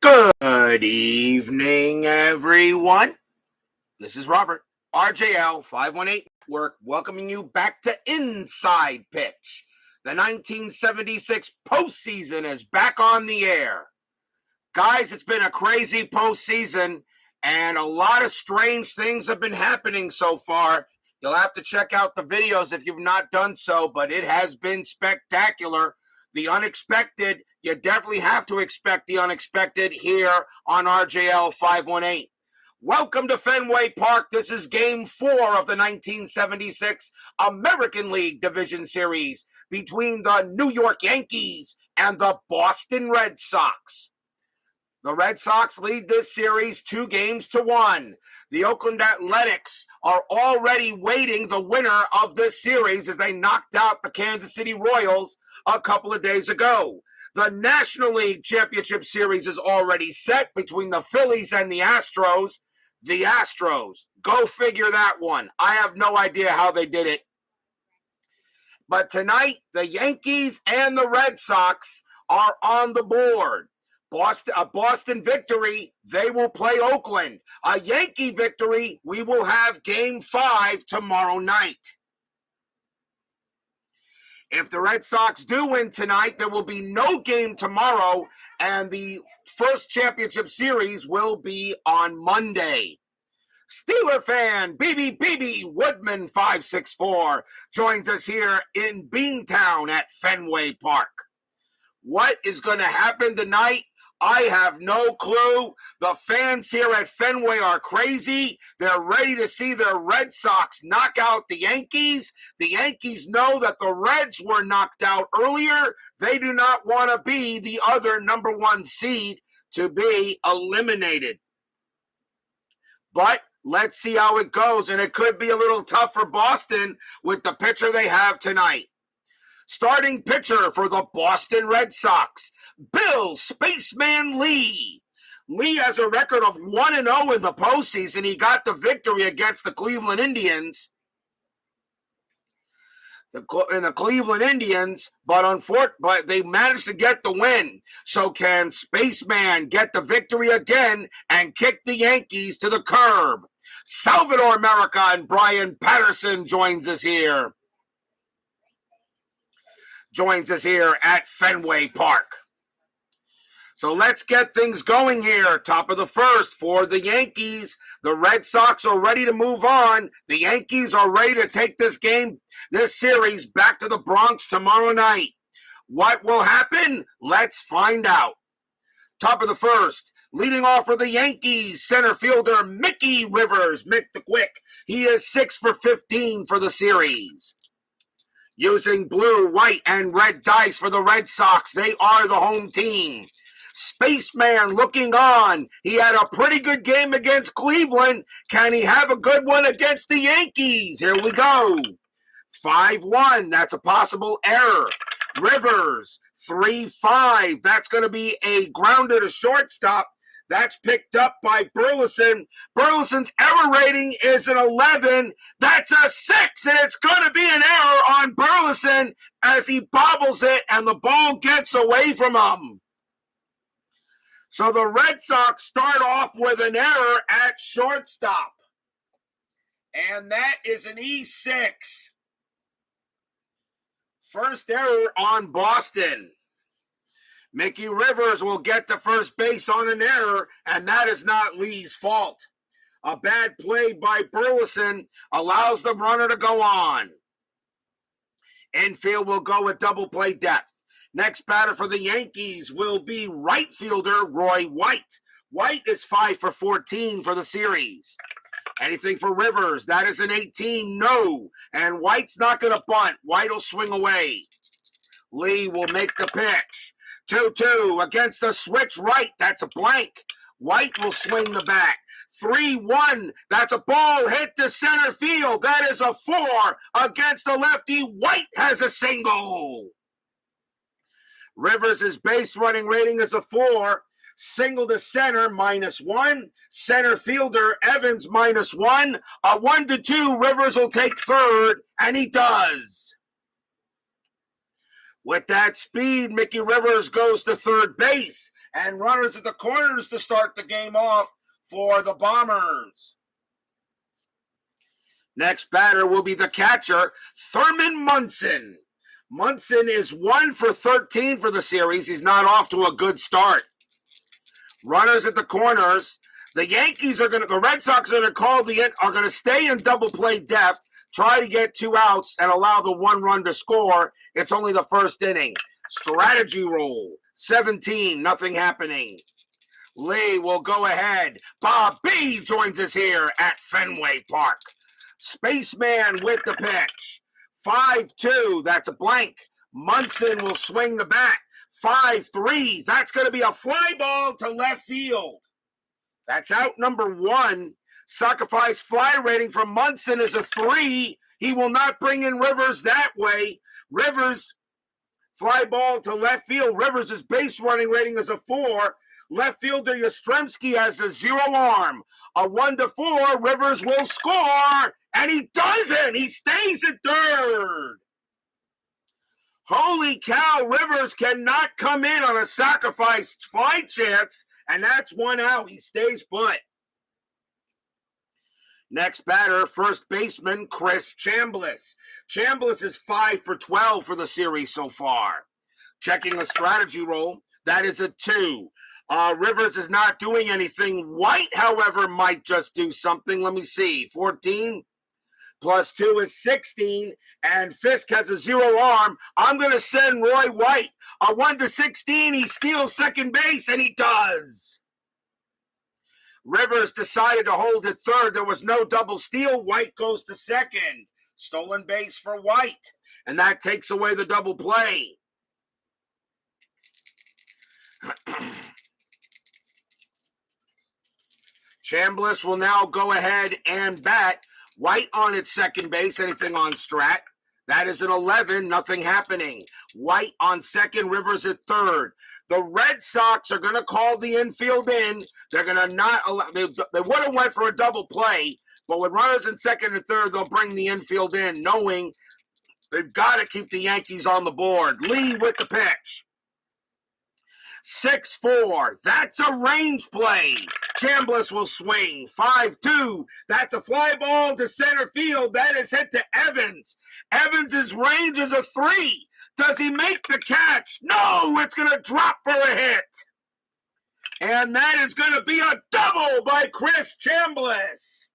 Good evening, everyone. This is Robert, RJL 518 Network, welcoming you back to Inside Pitch. The 1976 postseason is back on the air. Guys, it's been a crazy postseason, and a lot of strange things have been happening so far. You'll have to check out the videos if you've not done so, but it has been spectacular. The unexpected, you definitely have to expect the unexpected here on RJL 518. Welcome to Fenway Park. This is Game 4 of the 1976 American League Division Series between the New York Yankees and the Boston Red Sox. The Red Sox lead this series 2-1. The Oakland Athletics are already waiting the winner of this series as they knocked out the Kansas City Royals a couple of days ago. The National League Championship Series is already set between the Phillies and the Astros. The Astros, go figure that one. I have no idea how they did it. But tonight, the Yankees and the Red Sox are on the board. A Boston victory, they will play Oakland. A Yankee victory, we will have Game 5 tomorrow night. If the Red Sox do win tonight, there will be no game tomorrow, and the first championship series will be on Monday. Steeler fan BB Woodman 564 joins us here in Beantown at Fenway Park. What is going to happen tonight? I have no clue. The fans here at Fenway are crazy. They're ready to see their Red Sox knock out the Yankees. The Yankees know that the Reds were knocked out earlier. They do not want to be the other number one seed to be eliminated. But let's see how it goes, and it could be a little tough for Boston with the pitcher they have tonight. Starting pitcher for the Boston Red Sox, Bill Spaceman Lee. Lee has a record of 1-0 in the postseason. He got the victory against the Cleveland Indians. The Cleveland Indians, but they managed to get the win. So can Spaceman get the victory again and kick the Yankees to the curb? Salvador America and Brian Patterson joins us here at Fenway Park. So let's get things going here. Top of the first for the Yankees. The Red Sox are ready to move on. The Yankees are ready to take this series back to the Bronx tomorrow night. What will happen? Let's find out. Top of the first. Leading off for the Yankees, center fielder Mickey Rivers, Mick the Quick. He is 6 for 15 for the series. Using blue, white, and red dice for the Red Sox. They are the home team. Spaceman looking on. He had a pretty good game against Cleveland. Can he have a good one against the Yankees? Here we go. 5-1. That's a possible error. Rivers, 3-5. That's going to be a grounder to shortstop. That's picked up by Burleson. Burleson's error rating is an 11. That's a 6, and it's going to be an error on Burleson as he bobbles it, and the ball gets away from him. So the Red Sox start off with an error at shortstop, and that is an E6. First error on Boston. Mickey Rivers will get to first base on an error, and that is not Lee's fault. A bad play by Burleson allows the runner to go on. Infield will go with double play depth. Next batter for the Yankees will be right fielder Roy White. White is 5 for 14 for the series. Anything for Rivers? That is an 18, no. And White's not going to bunt. White will swing away. Lee will make the pitch. 2-2 against the switch right. That's a blank. White will swing the bat. 3-1. That's a ball hit to center field. That is a 4 against the lefty. White has a single. Rivers' base running rating is a 4. Single to center, -1. Center fielder, Evans, -1. A 1-2, Rivers will take third, and he does. With that speed, Mickey Rivers goes to third base, and runners at the corners to start the game off for the Bombers. Next batter will be the catcher, Thurman Munson. Munson is 1 for 13 for the series. He's not off to a good start. Runners at the corners. The Red Sox are going to stay in double play depth, try to get 2 outs and allow the 1 run to score. It's only the first inning. Strategy roll, 17, nothing happening. Lee will go ahead. Bob B joins us here at Fenway Park. Spaceman with the pitch. 5-2, that's a blank. Munson will swing the bat. 5-3, that's going to be a fly ball to left field. That's out number 1. Sacrifice fly rating from Munson is a 3. He will not bring in Rivers that way. Rivers, fly ball to left field. Rivers' base running rating is a 4. Left fielder Yastrzemski has a 0 arm. A 1-4, Rivers will score, and he doesn't. He stays at third. Holy cow, Rivers cannot come in on a sacrifice fly chance, and that's 1 out. He stays put. Next batter, first baseman, Chris Chambliss. Chambliss is 5 for 12 for the series so far. Checking the strategy roll, that is a 2. Rivers is not doing anything. White, however, might just do something. Let me see. 14 plus 2 is 16, and Fisk has a 0 arm. I'm going to send Roy White. A 1-16, he steals second base, and he does. Rivers decided to hold at third. There was no double steal. White goes to second. Stolen base for White, and that takes away the double play. Chambliss will now go ahead and bat. White on its second base. Anything on Strat? That is an 11. Nothing happening. White on second. Rivers at third. The Red Sox are going to call the infield in. They're going to not allow. They would have went for a double play, but with runners in second and third, they'll bring the infield in, knowing they've got to keep the Yankees on the board. Lee with the pitch. 6-4. That's a range play. Chambliss will swing. 5-2. That's a fly ball to center field. That is hit to Evans. Evans' range is a 3. Does he make the catch? No, it's going to drop for a hit. And that is going to be a double by Chris Chambliss.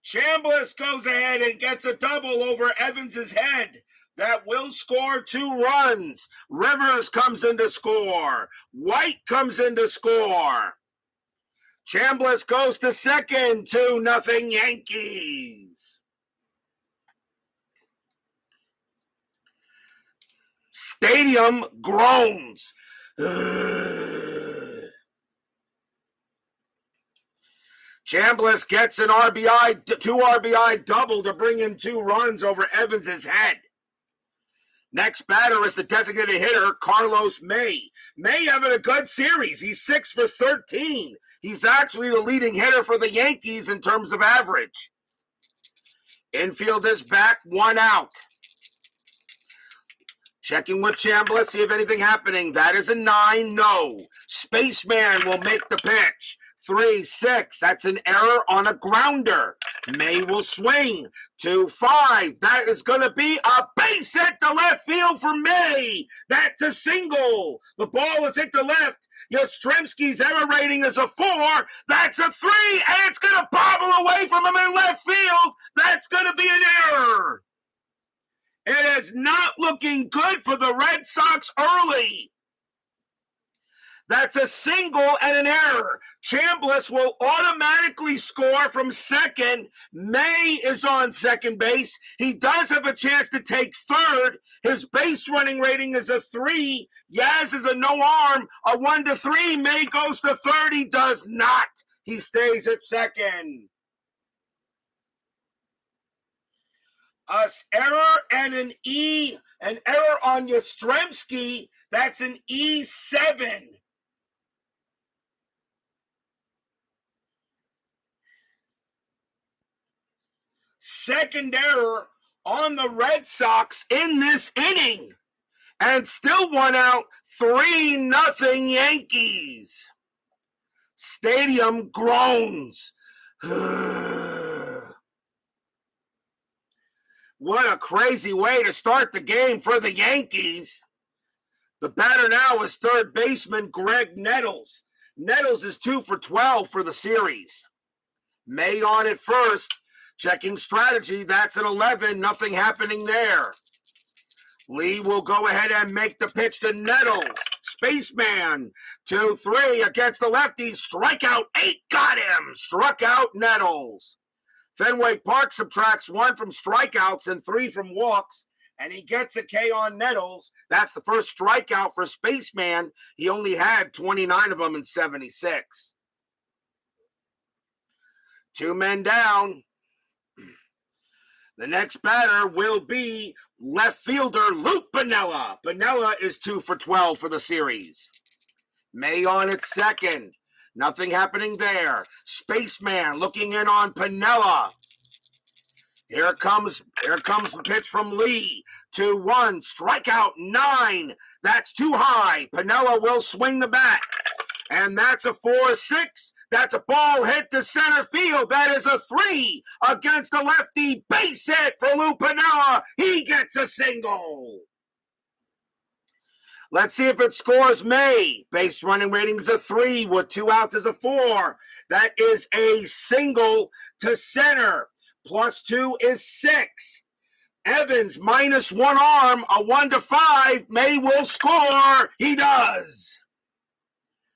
Chambliss goes ahead and gets a double over Evans' head. That will score 2 runs. Rivers comes in to score. White comes in to score. Chambliss goes to second. 2-0 Yankees. Stadium groans. Chambliss gets an RBI, 2 RBI double to bring in 2 runs over Evans' head. Next batter is the designated hitter, Carlos May. May having a good series. He's 6 for 13. He's actually the leading hitter for the Yankees in terms of average. Infield is back, 1 out. Checking with Chambliss, see if anything happening. That is a 9, no. Spaceman will make the pitch. 3-6, that's an error on a grounder. May will swing. 2-5, that is going to be a base hit to left field for May. That's a single. The ball is hit to left. Yastrzemski's error rating is a 4. That's a 3, and it's going to bobble away from him in left field. That's going to be an error. It is not looking good for the Red Sox early. That's a single and an error. Chambliss will automatically score from second. May is on second base. He does have a chance to take third. His base running rating is a 3. Yaz is a no arm. A 1-3. May goes to third. He does not. He stays at second. An error and an error on Yastrzemski. That's an E7. Second error on the Red Sox in this inning. And still 1 out, 3-0 Yankees. Stadium groans. What a crazy way to start the game for the Yankees. The batter now is third baseman Greg Nettles. Nettles is 2 for 12 for the series. May on at first. Checking strategy. That's an 11. Nothing happening there. Lee will go ahead and make the pitch to Nettles. Spaceman, 2-3 against the lefty. Strikeout 8. Got him. Struck out Nettles. Fenway Park subtracts 1 from strikeouts and 3 from walks, and he gets a K on Nettles. That's the first strikeout for Spaceman. He only had 29 of them in 76. 2 men down. The next batter will be left fielder Luke Piniella. Piniella is 2 for 12 for the series. May on at second. Nothing happening there. Spaceman looking in on Piniella. Here comes the pitch from Lee. 2-1. Strikeout 9. That's too high. Piniella will swing the bat. And that's a 4-6. That's a ball hit to center field. That is a 3 against the lefty. Base hit for Lou Piniella. He gets a single. Let's see if it scores May. Base running rating is a 3 with 2 outs is a 4. That is a single to center. +2 is 6. Evans -1 arm, a 1-5. May will score. He does.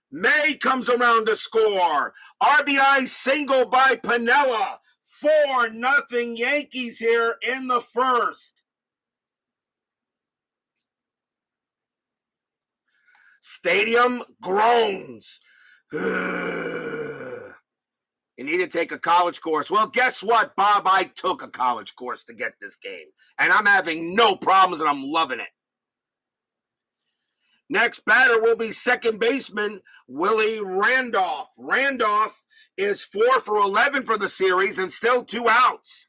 May comes around to score. RBI single by Piniella. 4-0 Yankees here in the first. Stadium groans. You need to take a college course. Well, guess what, Bob? I took a college course to get this game. And I'm having no problems and I'm loving it. Next batter will be second baseman Willie Randolph. Randolph is 4 for 11 for the series and still 2 outs.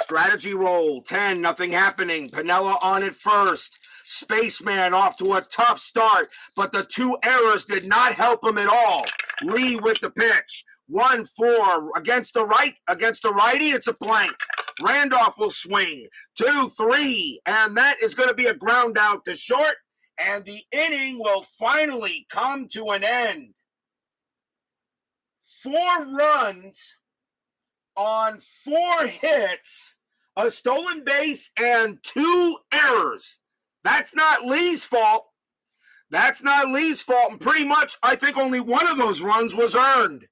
Strategy roll, 10, nothing happening. Piniella on at first. Spaceman off to a tough start, but the 2 errors did not help him at all. Lee with the pitch. 1-4 against the righty, it's a blank. Randolph will swing. 2-3, and that is going to be a ground out to short, and the inning will finally come to an end. 4 runs on 4 hits, a stolen base, and 2 errors. That's not Lee's fault. And pretty much, I think only one of those runs was earned.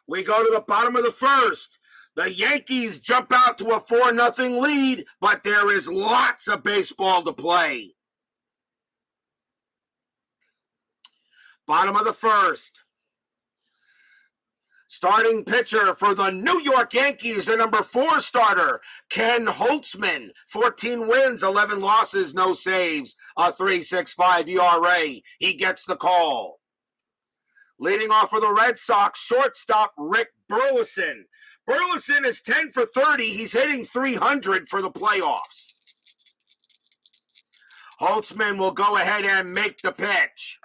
We go to the bottom of the first. The Yankees jump out to a 4-0 lead, but there is lots of baseball to play. Bottom of the first. Starting pitcher for the New York Yankees, the number 4 starter, Ken Holtzman. 14 wins, 11 losses, no saves, a 3.65 ERA. He gets the call. Leading off for the Red Sox, shortstop Rick Burleson. Burleson is 10 for 30. He's hitting 300 for the playoffs. Holtzman will go ahead and make the pitch.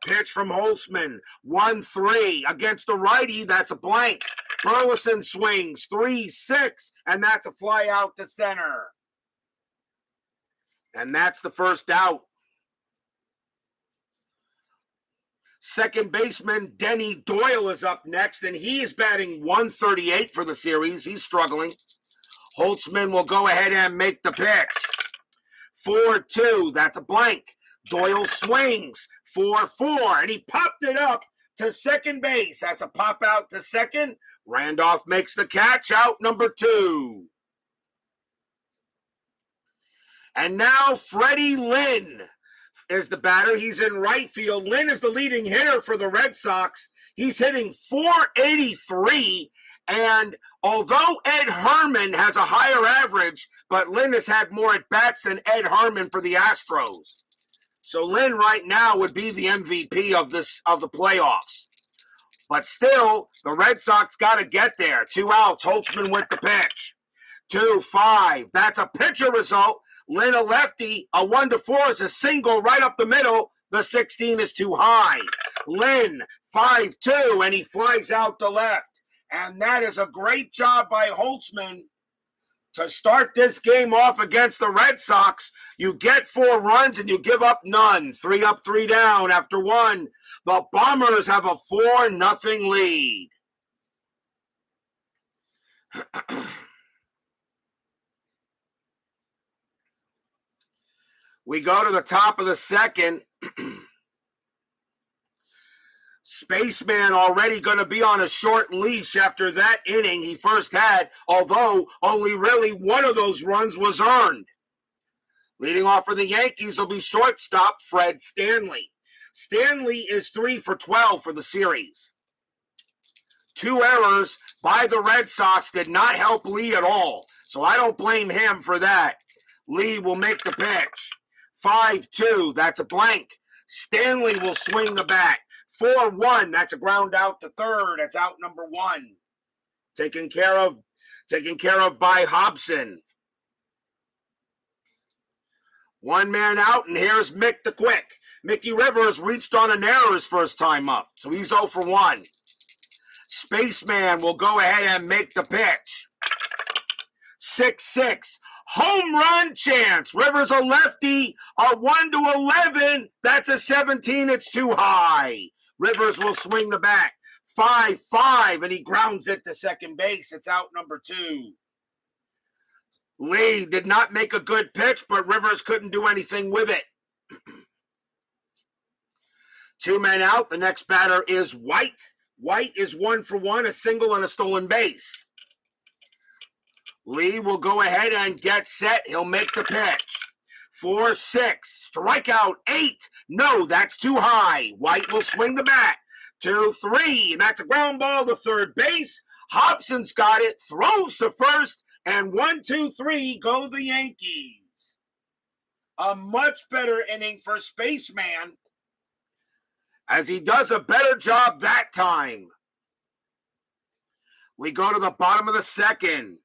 Pitch from Holtzman, 1-3 against the righty. That's a blank. Burleson swings, 3-6, and that's a fly out to center. And that's the first out. Second baseman Denny Doyle is up next, and he is batting 138 for the series. He's struggling. Holtzman will go ahead and make the pitch. 4-2, that's a blank. Doyle swings, 4-4, and he popped it up to second base. That's a pop out to second. Randolph makes the catch, out number 2. And now Freddie Lynn is the batter. He's in right field. Lynn is the leading hitter for the Red Sox. He's hitting 483, and although Ed Herman has a higher average, but Lynn has had more at-bats than Ed Herman for the Astros. So Lynn right now would be the MVP of the playoffs. But still, the Red Sox got to get there. 2 outs, Holtzman with the pitch. 2-5. That's a pitcher result. Lynn, a lefty. A 1-4 is a single right up the middle. The 16 is too high. Lynn, 5-2, and he flies out the left. And that is a great job by Holtzman to start this game off against the Red Sox. You get 4 runs and you give up none. 3 up, 3 down after 1. The Bombers have a 4-0 lead. We go to the top of the second. Spaceman already going to be on a short leash after that inning he first had, although only really one of those runs was earned. Leading off for the Yankees will be shortstop Fred Stanley. Stanley is 3 for 12 for the series. 2 errors by the Red Sox did not help Lee at all, so I don't blame him for that. Lee will make the pitch. 5-2, that's a blank. Stanley will swing the bat. 4-1, that's a ground out to third. That's out number 1. Taken care of by Hobson. 1 man out, and here's Mick the Quick. Mickey Rivers reached on an error his first time up, so he's 0 for 1. Spaceman will go ahead and make the pitch. 6-6. Home run chance. Rivers a lefty. A 1-11. That's a 17. It's too high. Rivers will swing the bat. 5-5, and he grounds it to second base. It's out number 2. Lee did not make a good pitch, but Rivers couldn't do anything with it. 2 men out. The next batter is White. White is 1 for 1, a single and a stolen base. Lee will go ahead and get set. He'll make the pitch. 4-6. Strikeout 8. No, that's too high. White will swing the bat. 2-3. That's a ground ball to third base. Hobson's got it. Throws to first. And 1-2-3 go the Yankees. A much better inning for Spaceman, as he does a better job that time. We go to the bottom of the second.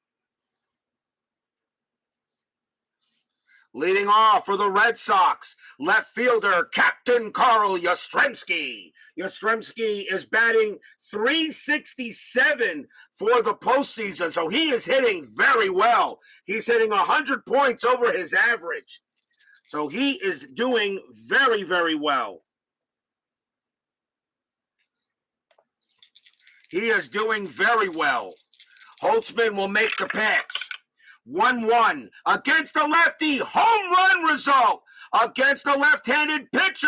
Leading off for the Red Sox, left fielder, Captain Carl Yastrzemski. Yastrzemski is batting .367 for the postseason, so he is hitting very well. He's hitting 100 points over his average. So he is doing very, very well. He is doing very well. Holtzman will make the pitch. 1-1 against a lefty. Home run result against a left-handed pitcher.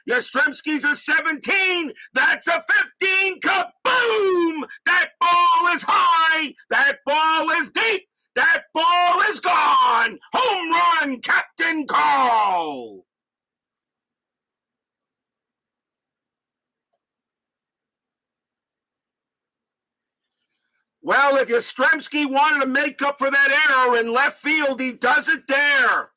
Yastrzemski's a 17. That's a 15. Kaboom! That ball is high. That ball is deep. That ball is gone. Home run, Captain Carl. Well, if Yastrzemski wanted to make up for that error in left field, he does it there.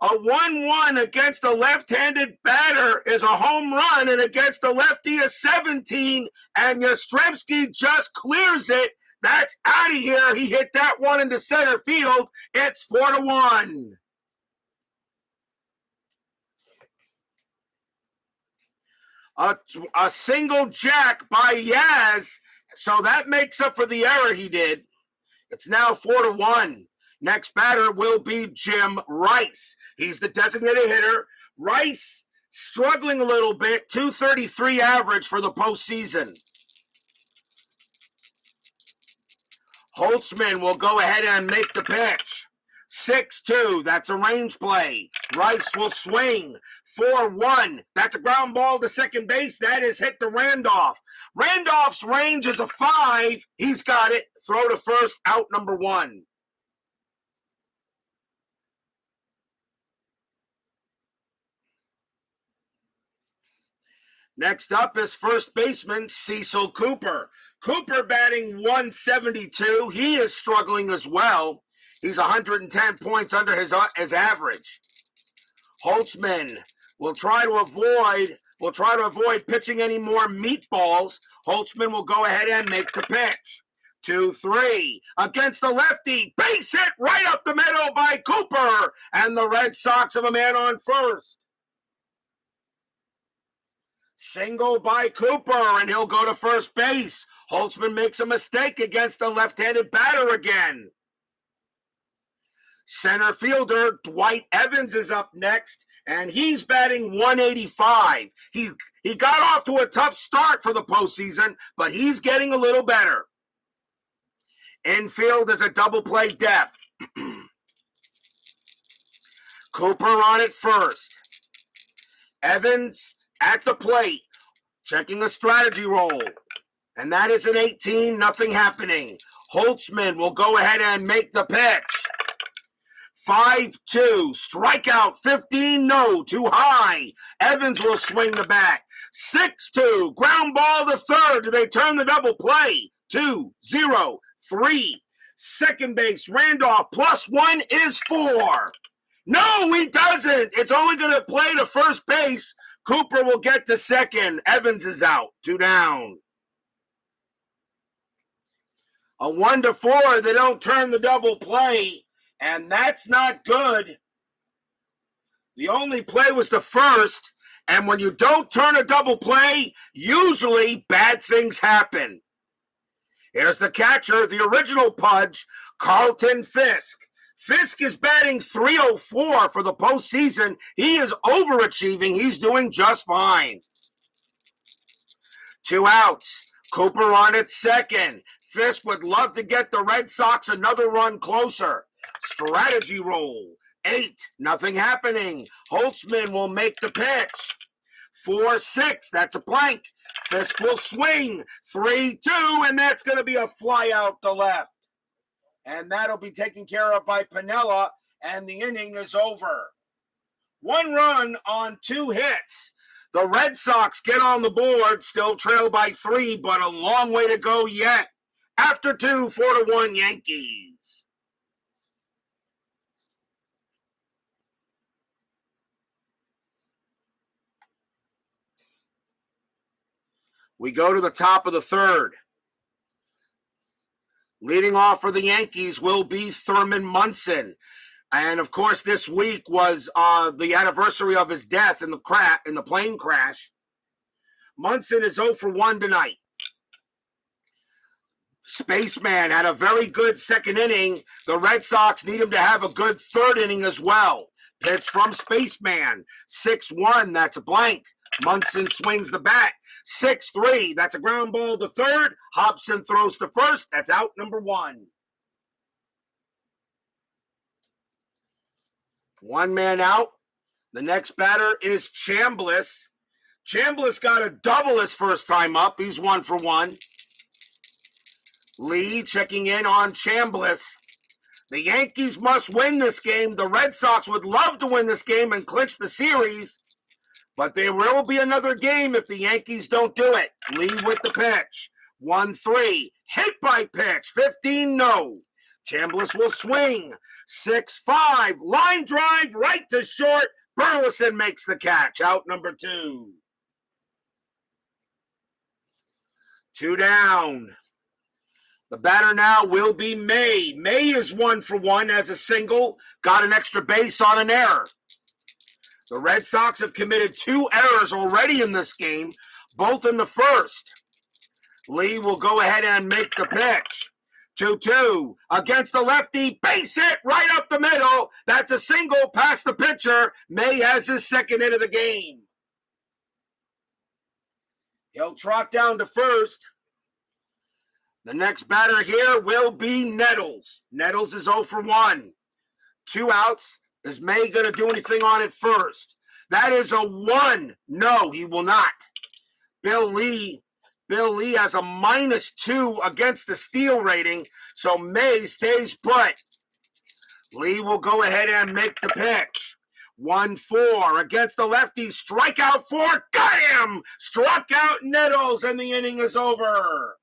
A 1-1 against a left-handed batter is a home run, and against a lefty a 17, and Yastrzemski just clears it. That's out of here. He hit that one into center field. It's 4-1. A single jack by Yaz. So that makes up for the error he did. It's now 4-1. Next batter will be Jim Rice. He's the designated hitter. Rice struggling a little bit, .233 average for the postseason. Holtzman will go ahead and make the pitch. 6-2, that's a range play. Rice will swing. 4-1, that's a ground ball to second base. That is hit to Randolph. Randolph's range is a 5. He's got it. Throw to first, out number 1. Next up is first baseman Cecil Cooper. Cooper batting .172. He is struggling as well. He's 110 points under his average. Holtzman will try to avoid pitching any more meatballs. Holtzman will go ahead and make the pitch. 2-3 against the lefty. Base hit right up the middle by Cooper. And the Red Sox have a man on first. Single by Cooper, and he'll go to first base. Holtzman makes a mistake against the left-handed batter again. Center fielder Dwight Evans is up next, and he's batting 185. He got off to a tough start for the postseason, but he's getting a little better. Infield is a double play death. Cooper on at first. Evans at the plate, checking a strategy roll. And that is an 18, nothing happening. Holtzman will go ahead and make the pitch. 5-2, strikeout, 15, no, too high. Evans will swing the bat. 6-2, ground ball to third. Do they turn the double play? 2-0, 3. Second base, Randolph, +1 is 4. No, he doesn't. It's only going to play to first base. Cooper will get to second. Evans is out. 2 down. A 1-4. They don't turn the double play, and that's not good. The only play was the first, and when you don't turn a double play, usually bad things happen. Here's the catcher, the original Pudge, Carlton Fisk. Fisk is batting .304 for the postseason. He is overachieving. He's doing just fine. 2 outs. Cooper on at second. Fisk would love to get the Red Sox another run closer. Strategy roll. 8, nothing happening. Holtzman will make the pitch. 4-6, that's a blank. Fisk will swing. 3-2, and that's going to be a fly out to left. And that'll be taken care of by Piniella, and the inning is over. 1 run on 2 hits. The Red Sox get on the board, still trail by 3, but a long way to go yet. After 2, 4-1 Yankees. We go to the top of the third. Leading off for the Yankees will be Thurman Munson. And, of course, this week was the anniversary of his death in the plane crash. Munson is 0-for-1 tonight. Spaceman had a very good second inning. The Red Sox need him to have a good third inning as well. Pitch from Spaceman. 6-1, that's a blank. Munson swings the bat. 6-3, that's a ground ball to third. Hobson throws to first. That's out number 1. 1 man out. The next batter is Chambliss. Chambliss got a double his first time up. He's 1-for-1. Lee checking in on Chambliss. The Yankees must win this game. The Red Sox would love to win this game and clinch the series. But there will be another game if the Yankees don't do it. Lee with the pitch. 1-3. Hit by pitch. 15, no. Chambliss will swing. 6-5. Line drive right to short. Burleson makes the catch. Out number 2. 2 down. The batter now will be May. May is 1-for-1 as a single. Got an extra base on an error. The Red Sox have committed 2 errors already in this game, both in the first. Lee will go ahead and make the pitch. 2-2 against the lefty. Base hit right up the middle. That's a single past the pitcher. May has his second hit of the game. He'll trot down to first. The next batter here will be Nettles. Nettles is 0-for-1. 2 outs. Is May going to do anything on it first? That is a 1. No, he will not. Bill Lee has a -2 against the steal rating, so May stays put. Lee will go ahead and make the pitch. 1-4 against the lefty. Strikeout 4. Got him! Struck out Nettles, and the inning is over.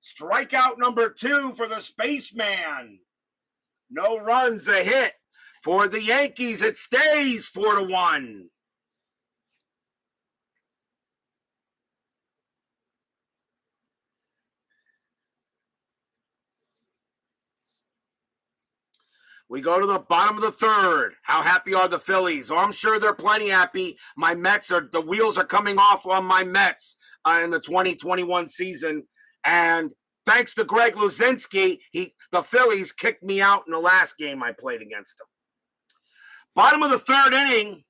Strikeout number 2 for the Spaceman. No runs, a hit. For the Yankees, it stays 4-1. We go to the bottom of the third. How happy are the Phillies? Oh, I'm sure they're plenty happy. The wheels are coming off on my Mets in the 2021 season. And thanks to Greg Luzinski, the Phillies kicked me out in the last game I played against them. Bottom of the third inning,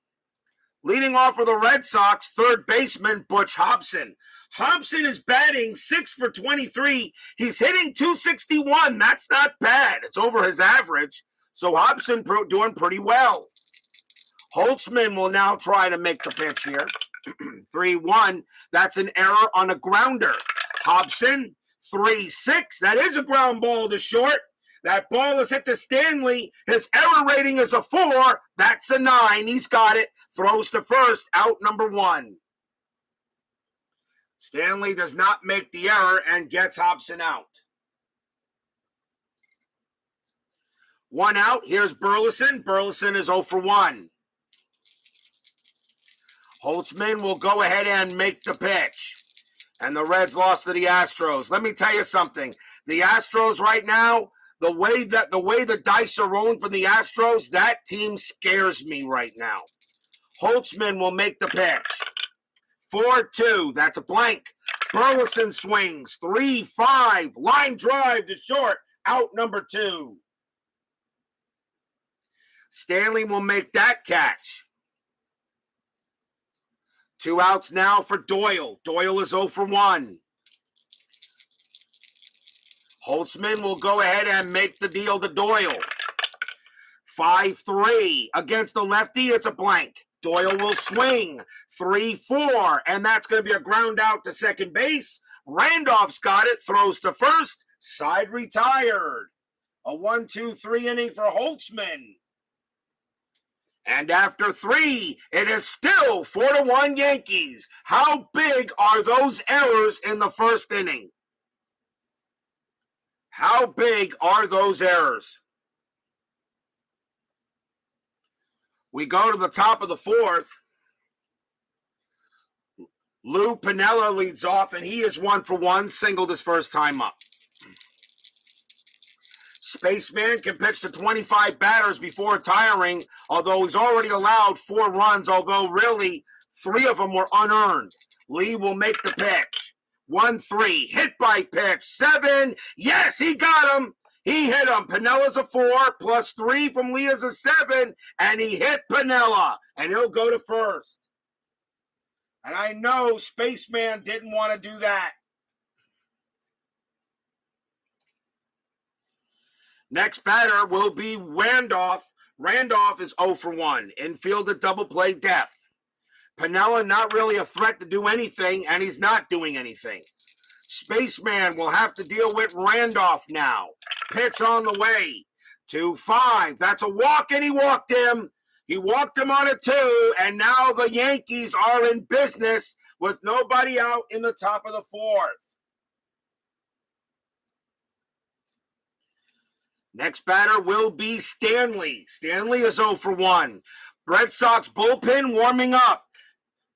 leading off for the Red Sox, third baseman Butch Hobson. Hobson is batting 6 for 23. He's hitting .261. That's not bad. It's over his average. So Hobson doing pretty well. Holtzman will now try to make the pitch here. 3-1. That's an error on a grounder. Hobson, 3-6. That is a ground ball to short. That ball is hit to Stanley. His error rating is a 4. That's a 9. He's got it. Throws to first. Out number 1. Stanley does not make the error and gets Hobson out. 1 out. Here's Burleson. Burleson is 0 for 1. Holtzman will go ahead and make the pitch. And the Reds lost to the Astros. Let me tell you something. The Astros right now, the way the dice are rolling for the Astros, that team scares me right now. Holtzman will make the pitch. 4-2. That's a blank. Burleson swings. 3-5. Line drive to short. Out number 2. Stanley will make that catch. 2 outs now for Doyle. Doyle is 0 for 1. Holtzman will go ahead and make the deal to Doyle. 5-3. Against the lefty, it's a blank. Doyle will swing. 3-4. And that's going to be a ground out to second base. Randolph's got it. Throws to first. Side retired. A 1-2-3 inning for Holtzman. And after 3, it is still 4-1 Yankees. How big are those errors in the first inning? How big are those errors? We go to the top of the 4th. Lou Piniella leads off, and he is 1 for 1, singled his first time up. Spaceman can pitch to 25 batters before retiring, although he's already allowed 4 runs, although really 3 of them were unearned. Lee will make the pitch. 1-3, hit by pitch. 7, yes, he got him. He hit him. Pinella's a 4, plus 3 from Lee is a 7, and he hit Piniella, and he'll go to first. And I know Spaceman didn't want to do that. Next batter will be Randolph. Randolph is 0 for 1. Infield at double play depth. Piniella not really a threat to do anything, and he's not doing anything. Spaceman will have to deal with Randolph now. Pitch on the way. 2-5. That's a walk, and he walked him. He walked him on a 2, and now the Yankees are in business with nobody out in the top of the 4th. Next batter will be Stanley. Stanley is 0 for 1. Red Sox bullpen warming up.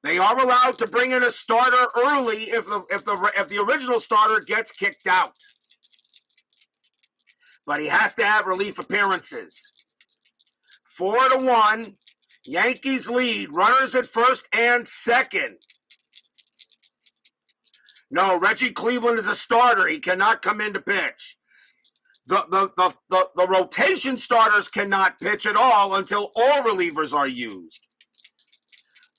They are allowed to bring in a starter early if the original starter gets kicked out. But he has to have relief appearances. 4-1. Yankees lead. Runners at first and second. No, Reggie Cleveland is a starter. He cannot come in to pitch. The rotation starters cannot pitch at all until all relievers are used.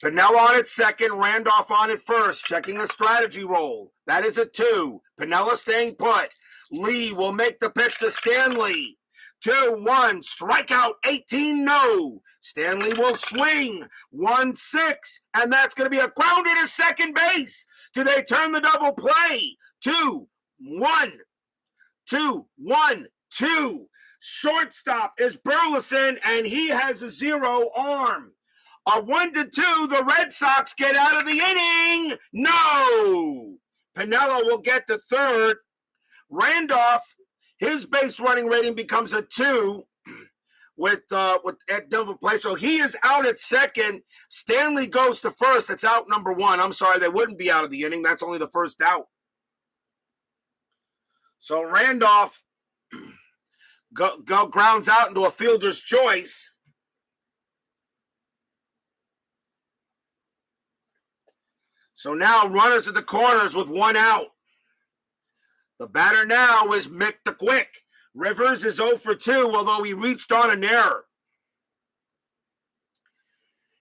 Piniella on at second, Randolph on at first, checking the strategy roll. That is a 2. Piniella staying put. Lee will make the pitch to Stanley. 2-1, strikeout 18, no. Stanley will swing. 1-6, and that's going to be a grounder to second base. Do they turn the double play? 2-1. 2-1-2. Shortstop is Burleson, and he has a 0 arm. A 1-2, the Red Sox get out of the inning. No. Piniella will get to third. Randolph, his base running rating becomes a 2 with at double play. So he is out at second. Stanley goes to first. That's out number 1. I'm sorry, they wouldn't be out of the inning. That's only the first out. So Randolph grounds out into a fielder's choice. So now runners at the corners with one out. The batter now is Mick the Quick. Rivers is 0 for 2, although he reached on an error.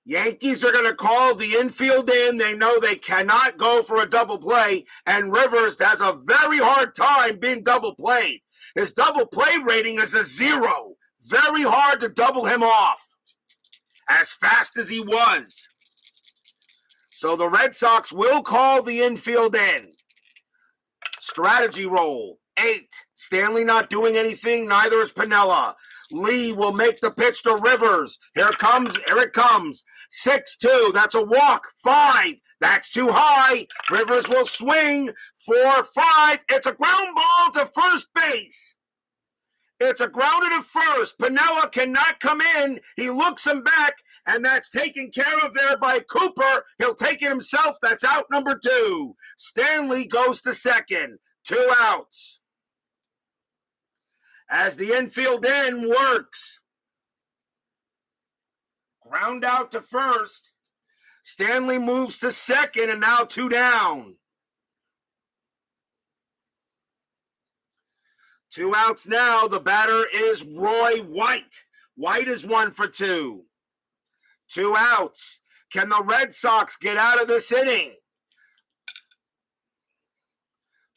Yankees are going to call the infield in. They know they cannot go for a double play, and Rivers has a very hard time being double played. His double play rating is a 0. Very hard to double him off as fast as he was. So the Red Sox will call the infield in. Strategy roll. 8. Stanley not doing anything. Neither is Piniella. Lee will make the pitch to Rivers. Here it comes. 6-2. That's a walk. 5. That's too high. Rivers will swing. 4-5. It's a ground ball to first base. It's a grounded to first. Piniella cannot come in. He looks him back, and that's taken care of there by Cooper. He'll take it himself. That's out number 2. Stanley goes to second. 2 outs. As the infield in works. Ground out to first. Stanley moves to second, and now 2 down. 2 outs now. The batter is Roy White. White is 1 for 2. 2 outs. Can the Red Sox get out of this inning?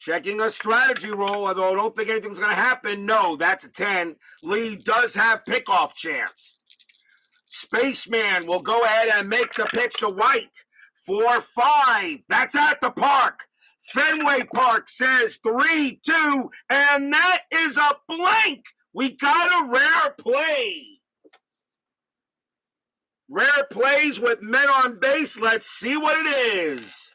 Checking a strategy roll, although I don't think anything's going to happen. No, that's a 10. Lee does have pickoff chance. Spaceman will go ahead and make the pitch to White. 4-5. That's at the park. Fenway Park says 3-2, and that is a blank. We got a rare play. Rare plays with men on base. Let's see what it is.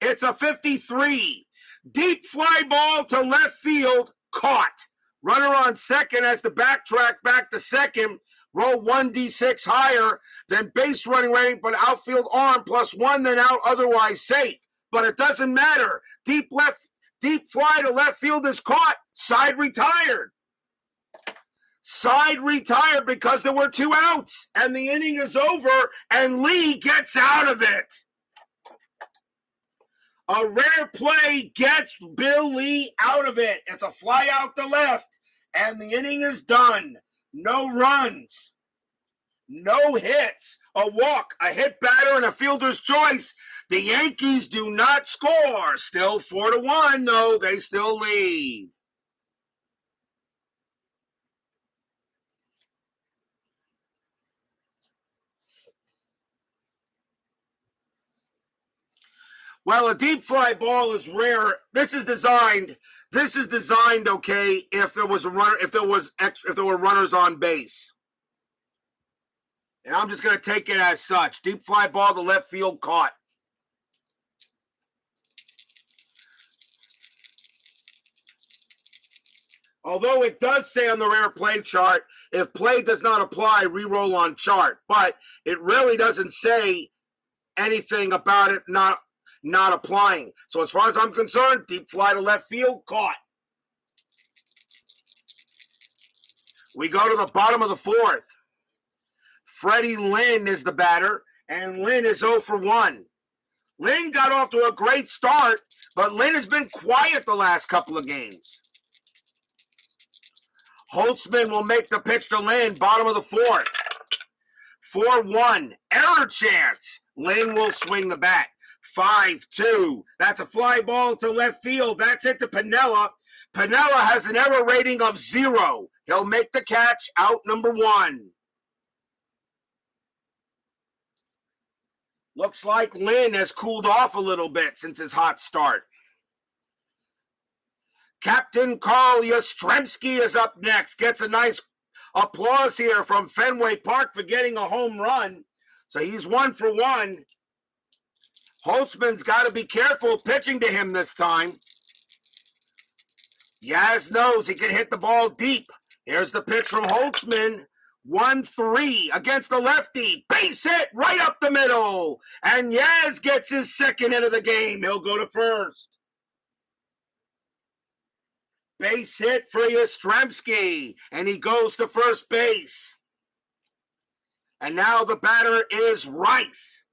It's a 53. Deep fly ball to left field. Caught. Runner on second has to backtrack back to second. Roll 1d6 higher than base running rating, but outfield arm +1, then out, otherwise safe. But it doesn't matter. Deep fly to left field is caught. Side retired. Side retired because there were 2 outs, and the inning is over, and Lee gets out of it. A rare play gets Bill Lee out of it. It's a fly out to left, and the inning is done. No runs, no hits, a walk, a hit batter, and a fielder's choice. The Yankees do not score. Still 4-1, though. They still lead. Well, a deep fly ball is rare. This is designed, okay, if there was a runner, if there were runners on base. And I'm just going to take it as such. Deep fly ball to left field, caught. Although it does say on the rare play chart, if play does not apply, re-roll on chart. But it really doesn't say anything about it not applying. So as far as I'm concerned, deep fly to left field, caught. We go to the bottom of the 4th. Freddie Lynn is the batter, and Lynn is 0 for 1. Lynn got off to a great start, but Lynn has been quiet the last couple of games. Holtzman will make the pitch to Lynn, bottom of the 4th. 4-1, error chance. Lynn will swing the bat. 5-2. That's a fly ball to left field. That's it to Piniella. Piniella has an error rating of 0. He'll make the catch, out number 1. Looks like Lynn has cooled off a little bit since his hot start. Captain Carl Yastrzemski is up next. Gets a nice applause here from Fenway Park for getting a home run. So he's 1 for 1. Holtzman's got to be careful pitching to him this time. Yaz knows he can hit the ball deep. Here's the pitch from Holtzman. 1-3 against the lefty. Base hit right up the middle. And Yaz gets his second hit of the game. He'll go to first. Base hit for Yastrzemski, and he goes to first base. And now the batter is Rice.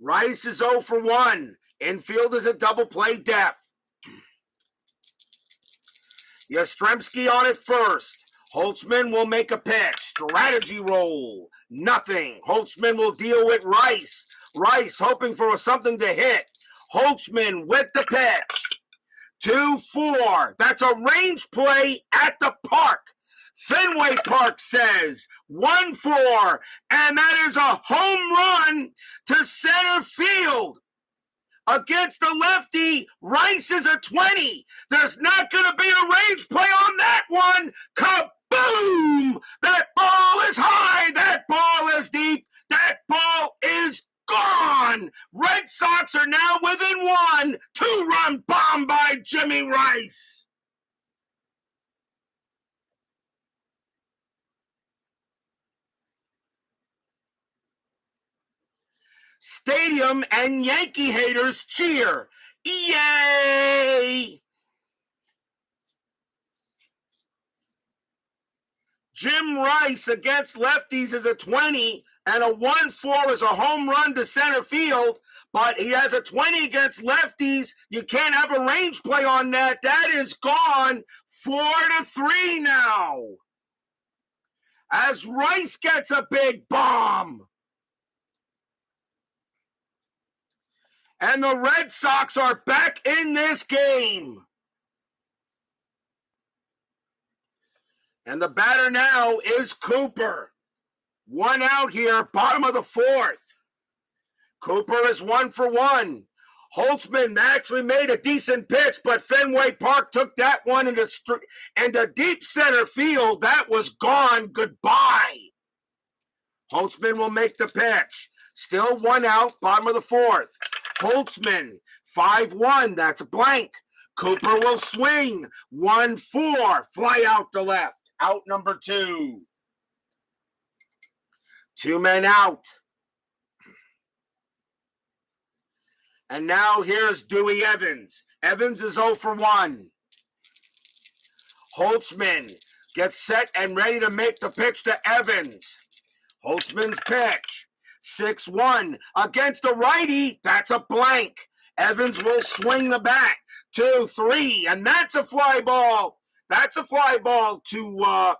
Rice is 0 for 1. Infield is a double play def. Yastrzemski on at first. Holtzman will make a pitch. Strategy roll. Nothing. Holtzman will deal with Rice. Rice hoping for something to hit. Holtzman with the pitch. 2-4. That's a range play at the park. Fenway Park says 1-4, and that is a home run to center field. Against the lefty, Rice is a 20. There's not going to be a range play on that one. Kaboom! That ball is high. That ball is deep. That ball is gone. Red Sox are now within one. 2-run bomb by Jimmy Rice. Stadium and Yankee haters cheer. Yay! Jim Rice against lefties is a 20, and a 1-4 is a home run to center field, but he has a 20 against lefties. You can't have a range play on that. That is gone. 4-3 now. As Rice gets a big bomb. And the Red Sox are back in this game. And the batter now is Cooper. 1 out here, bottom of the 4th. Cooper is 1 for 1. Holtzman actually made a decent pitch, but Fenway Park took that one into deep center field. That was gone. Goodbye. Holtzman will make the pitch. Still 1 out, bottom of the 4th. Holtzman, 5-1, that's a blank. Cooper will swing, 1-4, fly out to left. Out number 2. 2 men out. And now here's Dewey Evans. Evans is 0 for 1. Holtzman gets set and ready to make the pitch to Evans. Holtzman's pitch. 6-1 against a righty. That's a blank. Evans will swing the bat. 2-3, and that's a fly ball. That's a fly ball to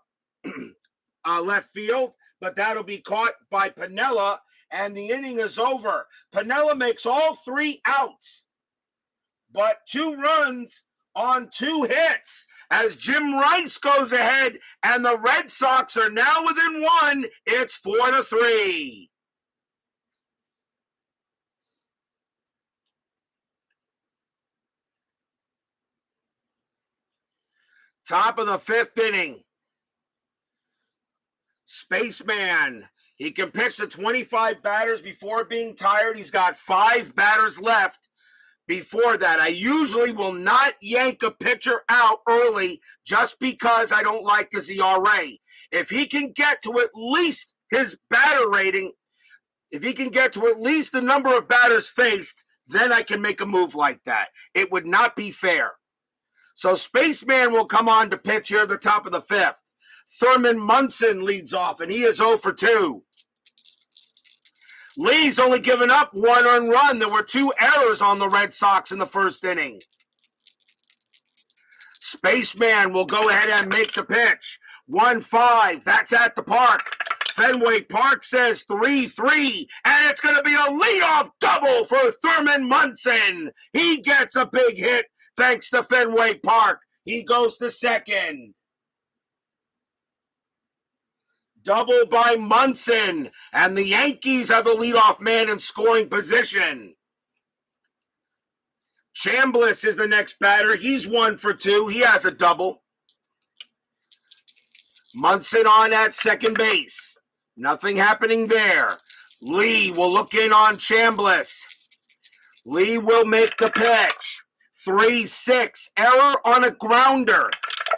left field, but that'll be caught by Piniella, and the inning is over. Piniella makes all 3 outs, but 2 runs on 2 hits as Jim Rice goes ahead, and the Red Sox are now within 1. It's 4-3. Top of the 5th inning. Spaceman. He can pitch to 25 batters before being tired. He's got 5 batters left before that. I usually will not yank a pitcher out early just because I don't like his ERA. If he can get to at least his batter rating, if he can get to at least the number of batters faced, then I can make a move like that. It would not be fair. So Spaceman will come on to pitch here at the top of the 5th. Thurman Munson leads off, and he is 0 for 2. Lee's only given up 1 earned run. There were 2 errors on the Red Sox in the 1st inning. Spaceman will go ahead and make the pitch. 1-5, that's at the park. Fenway Park says 3-3, and it's going to be a leadoff double for Thurman Munson. He gets a big hit. Thanks to Fenway Park. He goes to second. Double by Munson. And the Yankees have the leadoff man in scoring position. Chambliss is the next batter. He's 1 for 2. He has a double. Munson on at second base. Nothing happening there. Lee will look in on Chambliss. Lee will make the pitch. 3-6. Error on a grounder.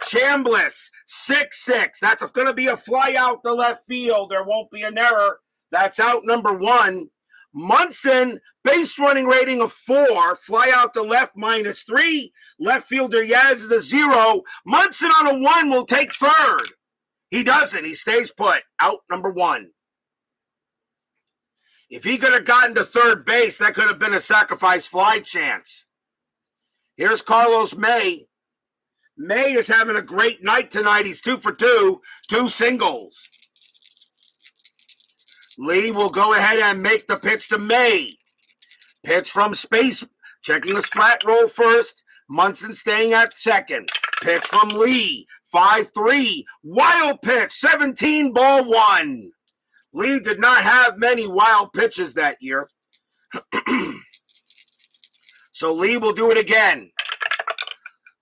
Chambliss, 6-6. That's going to be a fly out to left field. There won't be an error. That's out number 1. Munson, base running rating of 4, fly out to left -3. Left fielder Yaz is a 0. Munson on a 1 will take third. He doesn't. He stays put. Out number 1. If he could have gotten to third base, that could have been a sacrifice fly chance. Here's Carlos May. May is having a great night tonight. He's 2 for 2, 2 singles. Lee will go ahead and make the pitch to May. Pitch from Space, checking the strat roll first. Munson staying at second. Pitch from Lee, 5-3. Wild pitch, 17 ball 1. Lee did not have many wild pitches that year. So Lee will do it again.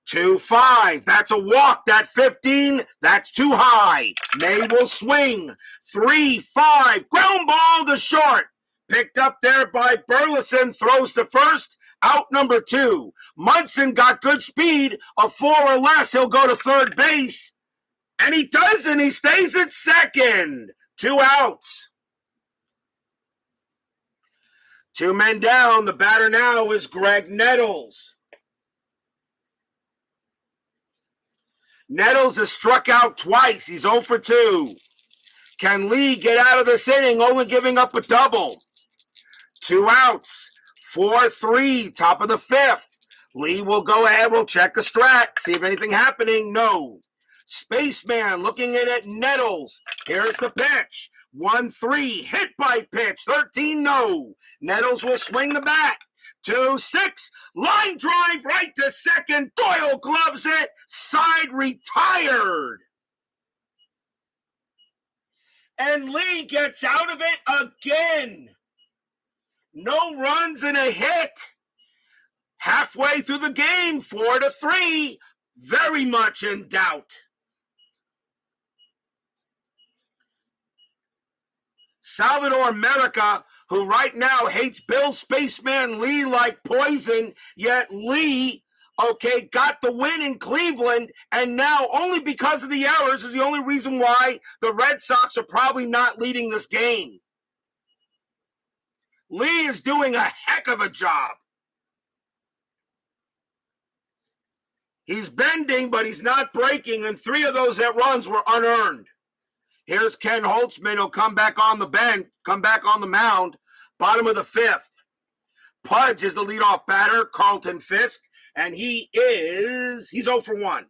2-5. That's a walk. That 15. That's too high. May will swing. 3-5. Ground ball to short. Picked up there by Burleson. Throws to first. Out number 2. Munson got good speed. A 4 or less. He'll go to third base. And he doesn't. He stays at second. 2 outs. 2 men down. The batter now is Greg Nettles. Nettles has struck out twice. He's 0 for 2. Can Lee get out of this inning, only giving up a double? 2 outs. 4-3, top of the 5th. Lee will go ahead. We'll check the strat. See if anything happening. No. Spaceman looking in at Nettles. Here's the pitch. 1-3. Hit by pitch. 13, no. Nettles will swing the bat. 2-6, line drive right to second. Doyle gloves it. Side retired. And Lee gets out of it again. No runs and a hit. Halfway through the game, 4-3. Very much in doubt. Salvador America, who right now hates Bill Spaceman Lee like poison, yet Lee, got the win in Cleveland, and now only because of the errors is the only reason why the Red Sox are probably not leading this game. Lee is doing a heck of a job. He's bending, but he's not breaking, and 3 of those runs were unearned. Here's Ken Holtzman. He'll come back on the mound, bottom of the 5th. Pudge is the leadoff batter, Carlton Fisk, and he's 0 for 1.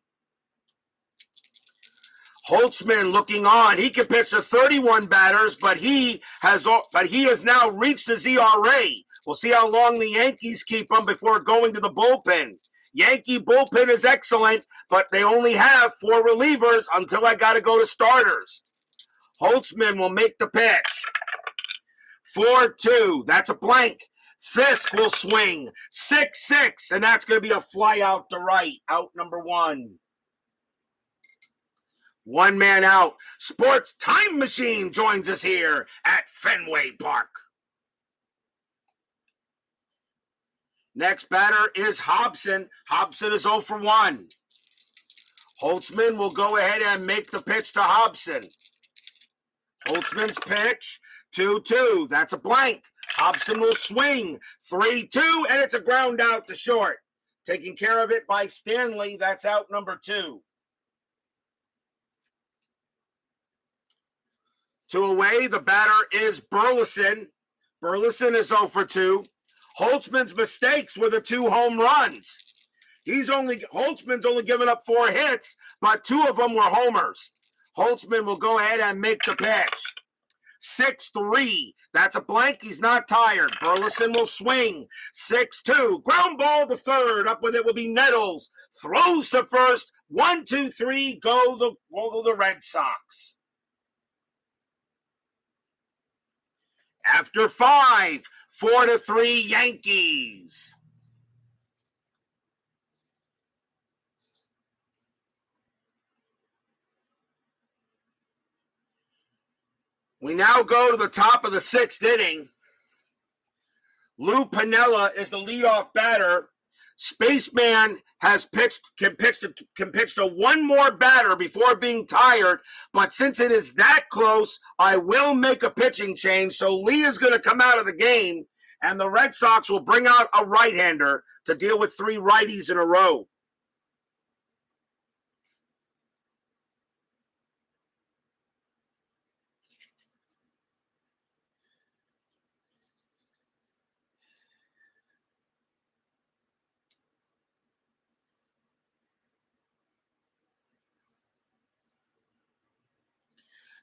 Holtzman looking on. He can pitch to 31 batters, but he has now reached his ERA. We'll see how long the Yankees keep him before going to the bullpen. Yankee bullpen is excellent, but they only have 4 relievers until I got to go to starters. Holtzman will make the pitch. 4-2. That's a blank. Fisk will swing. 6-6. And that's going to be a fly out to right. Out number 1. 1 man out. Sports Time Machine joins us here at Fenway Park. Next batter is Hobson. Hobson is 0 for 1. Holtzman will go ahead and make the pitch to Hobson. Holtzman's pitch, 2-2. That's a blank. Hobson will swing, 3-2, and it's a ground out to short. Taking care of it by Stanley. That's out number 2. 2 away. The batter is Burleson. Burleson is 0 for 2. Holtzman's mistakes were the 2 home runs. Holtzman's only given up 4 hits, but 2 of them were homers. Holtzman will go ahead and make the pitch. 6-3. That's a blank. He's not tired. Burleson will swing. 6-2. Ground ball to third. Up with it will be Nettles. Throws to first. 1-2-3. Go the Red Sox. After 5, 4-3 Yankees. We now go to the top of the 6th inning. Lou Piniella is the leadoff batter. Spaceman can pitch to one more batter before being tired, but since it is that close, I will make a pitching change. So Lee is going to come out of the game, and the Red Sox will bring out a right-hander to deal with 3 righties in a row.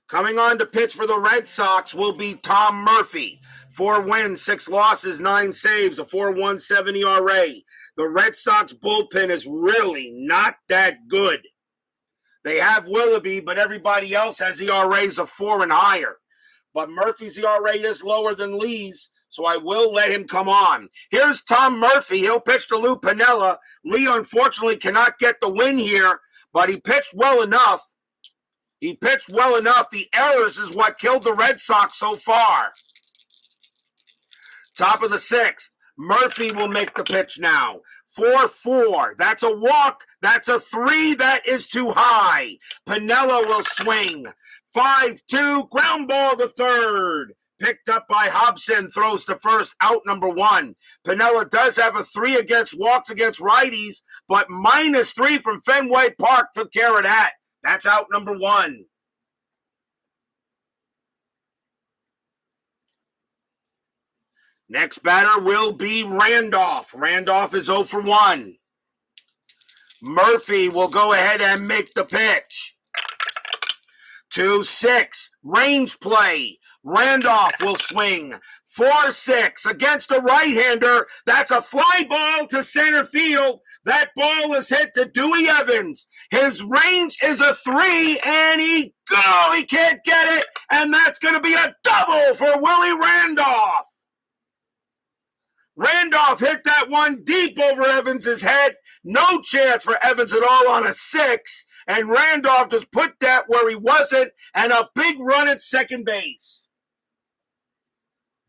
Coming on to pitch for the Red Sox will be Tom Murphy. 4 wins, 6 losses, 9 saves, a 4.17 ERA. The Red Sox bullpen is really not that good. They have Willoughby, but everybody else has ERAs of 4 and higher. But Murphy's ERA is lower than Lee's, so I will let him come on. Here's Tom Murphy. He'll pitch to Lou Piniella. Lee, unfortunately, cannot get the win here, but he pitched well enough. The errors is what killed the Red Sox so far. Top of the 6th. Murphy will make the pitch now. 4-4. That's a walk. That's a 3. That is too high. Piniella will swing. 5-2. Ground ball to third. Picked up by Hobson. Throws to first. Out number 1. Piniella does have a 3 against walks against righties, but -3 from Fenway Park took care of that. That's out number 1. Next batter will be Randolph. Randolph is 0 for 1. Murphy will go ahead and make the pitch. 2-6. Range play. Randolph will swing. 4-6 against a right-hander. That's a fly ball to center field. That ball is hit to Dewey Evans. His range is a 3, and he can't get it, and that's going to be a double for Willie Randolph. Randolph hit that one deep over Evans' head. No chance for Evans at all on a 6, and Randolph just put that where he wasn't, and a big run at second base.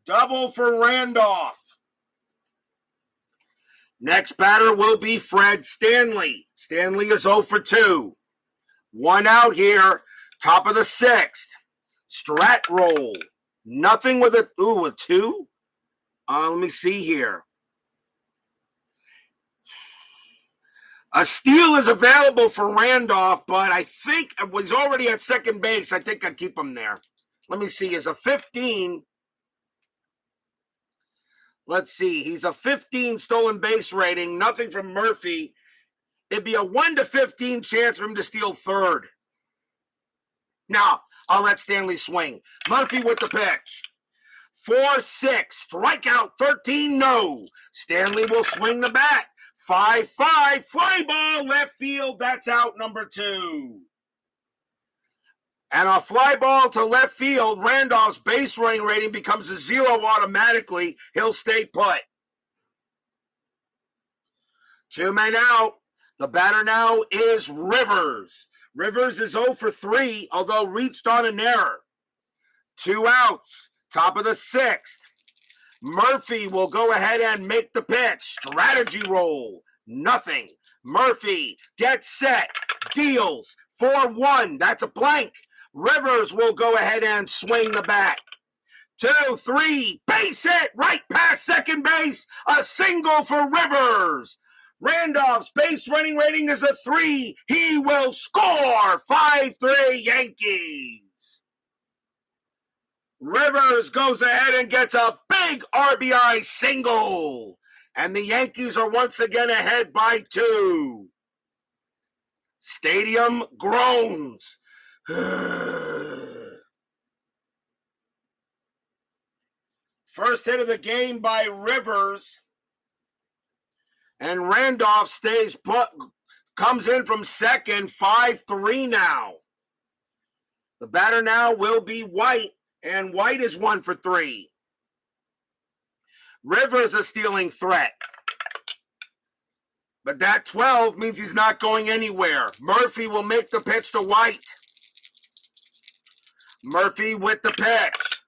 Double for Randolph. Next batter will be Fred Stanley. Stanley is 0 for 2. 1 out here. Top of the 6th. Strat roll. Nothing with a 2? Let me see here. A steal is available for Randolph, but I think it was already at second base. I think I'd keep him there. Let me see. Is a 15. Let's see. He's a 15 stolen base rating. Nothing from Murphy. It'd be a 1 to 15 chance for him to steal third. Now, I'll let Stanley swing. Murphy with the pitch. 4-6. Strikeout 13. No. Stanley will swing the bat. 5-5. Fly ball left field. That's out number 2. And a fly ball to left field, Randolph's base running rating becomes a 0 automatically. He'll stay put. 2 men out. The batter now is Rivers. Rivers is 0 for 3, although reached on an error. 2 outs. Top of the 6th. Murphy will go ahead and make the pitch. Strategy roll. Nothing. Murphy gets set. Deals. 4-1. That's a blank. Rivers will go ahead and swing the bat. 2-3. Base hit right past second base. A single for Rivers. Randolph's base running rating is a 3. He will score. 5-3 Yankees. Rivers goes ahead and gets a big RBI single. And the Yankees are once again ahead by 2. Stadium groans. First hit of the game by Rivers. And Randolph stays put, comes in from second, 5-3 now. The batter now will be White, and White is 1 for 3. Rivers a stealing threat. But that 12 means he's not going anywhere. Murphy will make the pitch to White. Murphy with the pitch.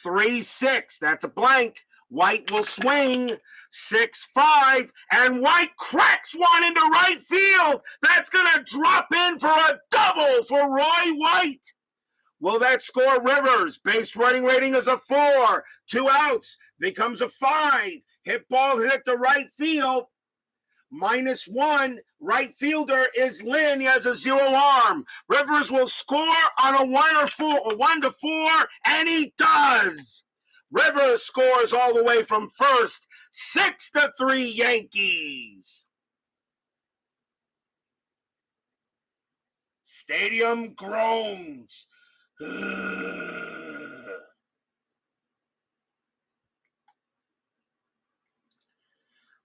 3-6. That's a blank. White will swing. 6-5, and White cracks one into right field. That's going to drop in for a double for Roy White. Will that score Rivers? Base running rating is a 4. 2 outs. Becomes a 5. Hit ball hit to right field. -1. Right fielder is Lynn. He has a 0 arm. Rivers will score on a 1 to 4, and he does. Rivers scores all the way from first. 6-3 Yankees. Stadium groans.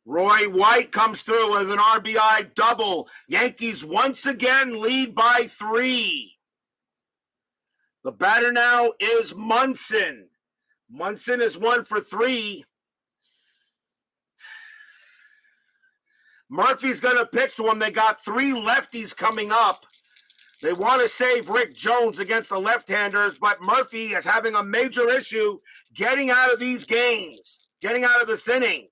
Roy White comes through with an RBI double. Yankees once again lead by 3. The batter now is Munson. Munson is 1 for 3. Murphy's going to pitch to him. They got 3 lefties coming up. They want to save Rick Jones against the left-handers, but Murphy is having a major issue getting out of these games, getting out of this inning.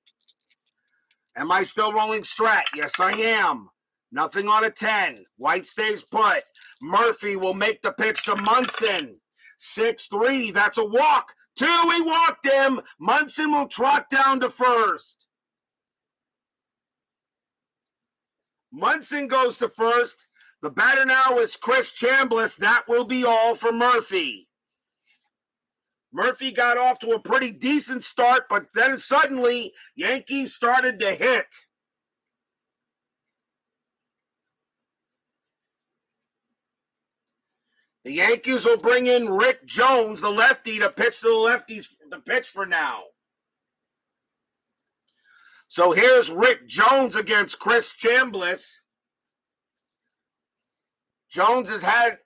Am I still rolling strat? Yes, I am. Nothing on a 10. White stays put. Murphy will make the pitch to Munson. 6-3. That's a walk. 2, he walked him. Munson will trot down to first. Munson goes to first. The batter now is Chris Chambliss. That will be all for Murphy. Murphy got off to a pretty decent start, but then suddenly Yankees started to hit. The Yankees will bring in Rick Jones, the lefty, to pitch to the lefties to pitch for now. So here's Rick Jones against Chris Chambliss. Jones has had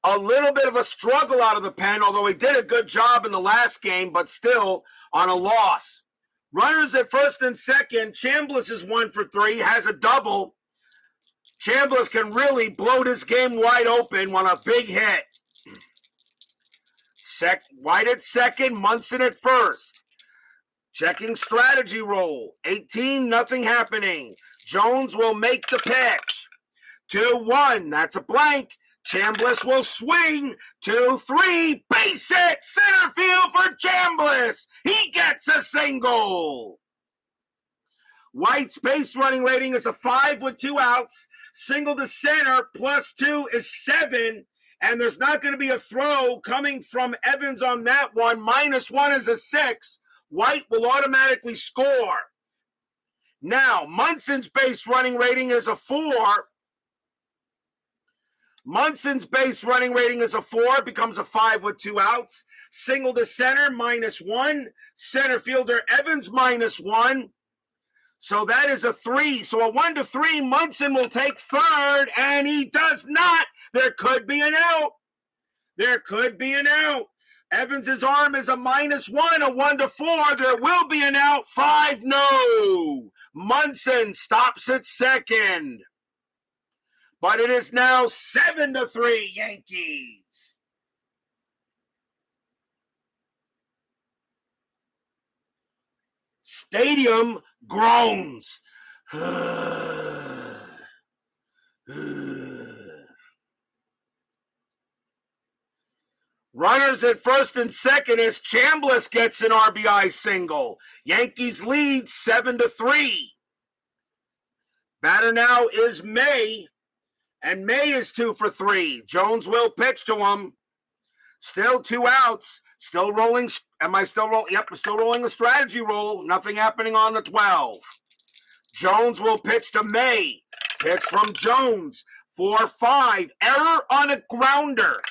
a little bit of a struggle out of the pen, although he did a good job in the last game, but still on a loss. Runners at first and second. Chambliss is 1 for 3, has a double. Chambliss can really blow this game wide open on a big hit. White at second, Munson at first. Checking strategy roll. 18, nothing happening. Jones will make the pitch. 2-1, that's a blank. Chambliss will swing. 2-3, base hit, center field for Chambliss. He gets a single. White's base running rating is a 5 with 2 outs. Single to center +2 is 7. And there's not going to be a throw coming from Evans on that one. -1 is a 6. White will automatically score. Now, Munson's base running rating is a 4. Munson's base running rating is a 4, becomes a 5 with 2 outs. Single to center, -1. Center fielder Evans, -1. So that is a 3. So a 1 to 3, Munson will take third, and he does not. There could be an out. There could be an out. Evans's arm is a -1, a 1 to 4. There will be an out. 5, no. Munson stops at second. But it is now 7-3 Yankees. Stadium groans. Runners at first and second as Chambliss gets an RBI single. Yankees lead 7-3. Batter now is May. And May is 2 for 3. Jones will pitch to him. Still 2 outs. Still rolling. Am I still rolling? Yep, still rolling the strategy roll. Nothing happening on the 12. Jones will pitch to May. Pitch from Jones. 4-5. Error on a grounder.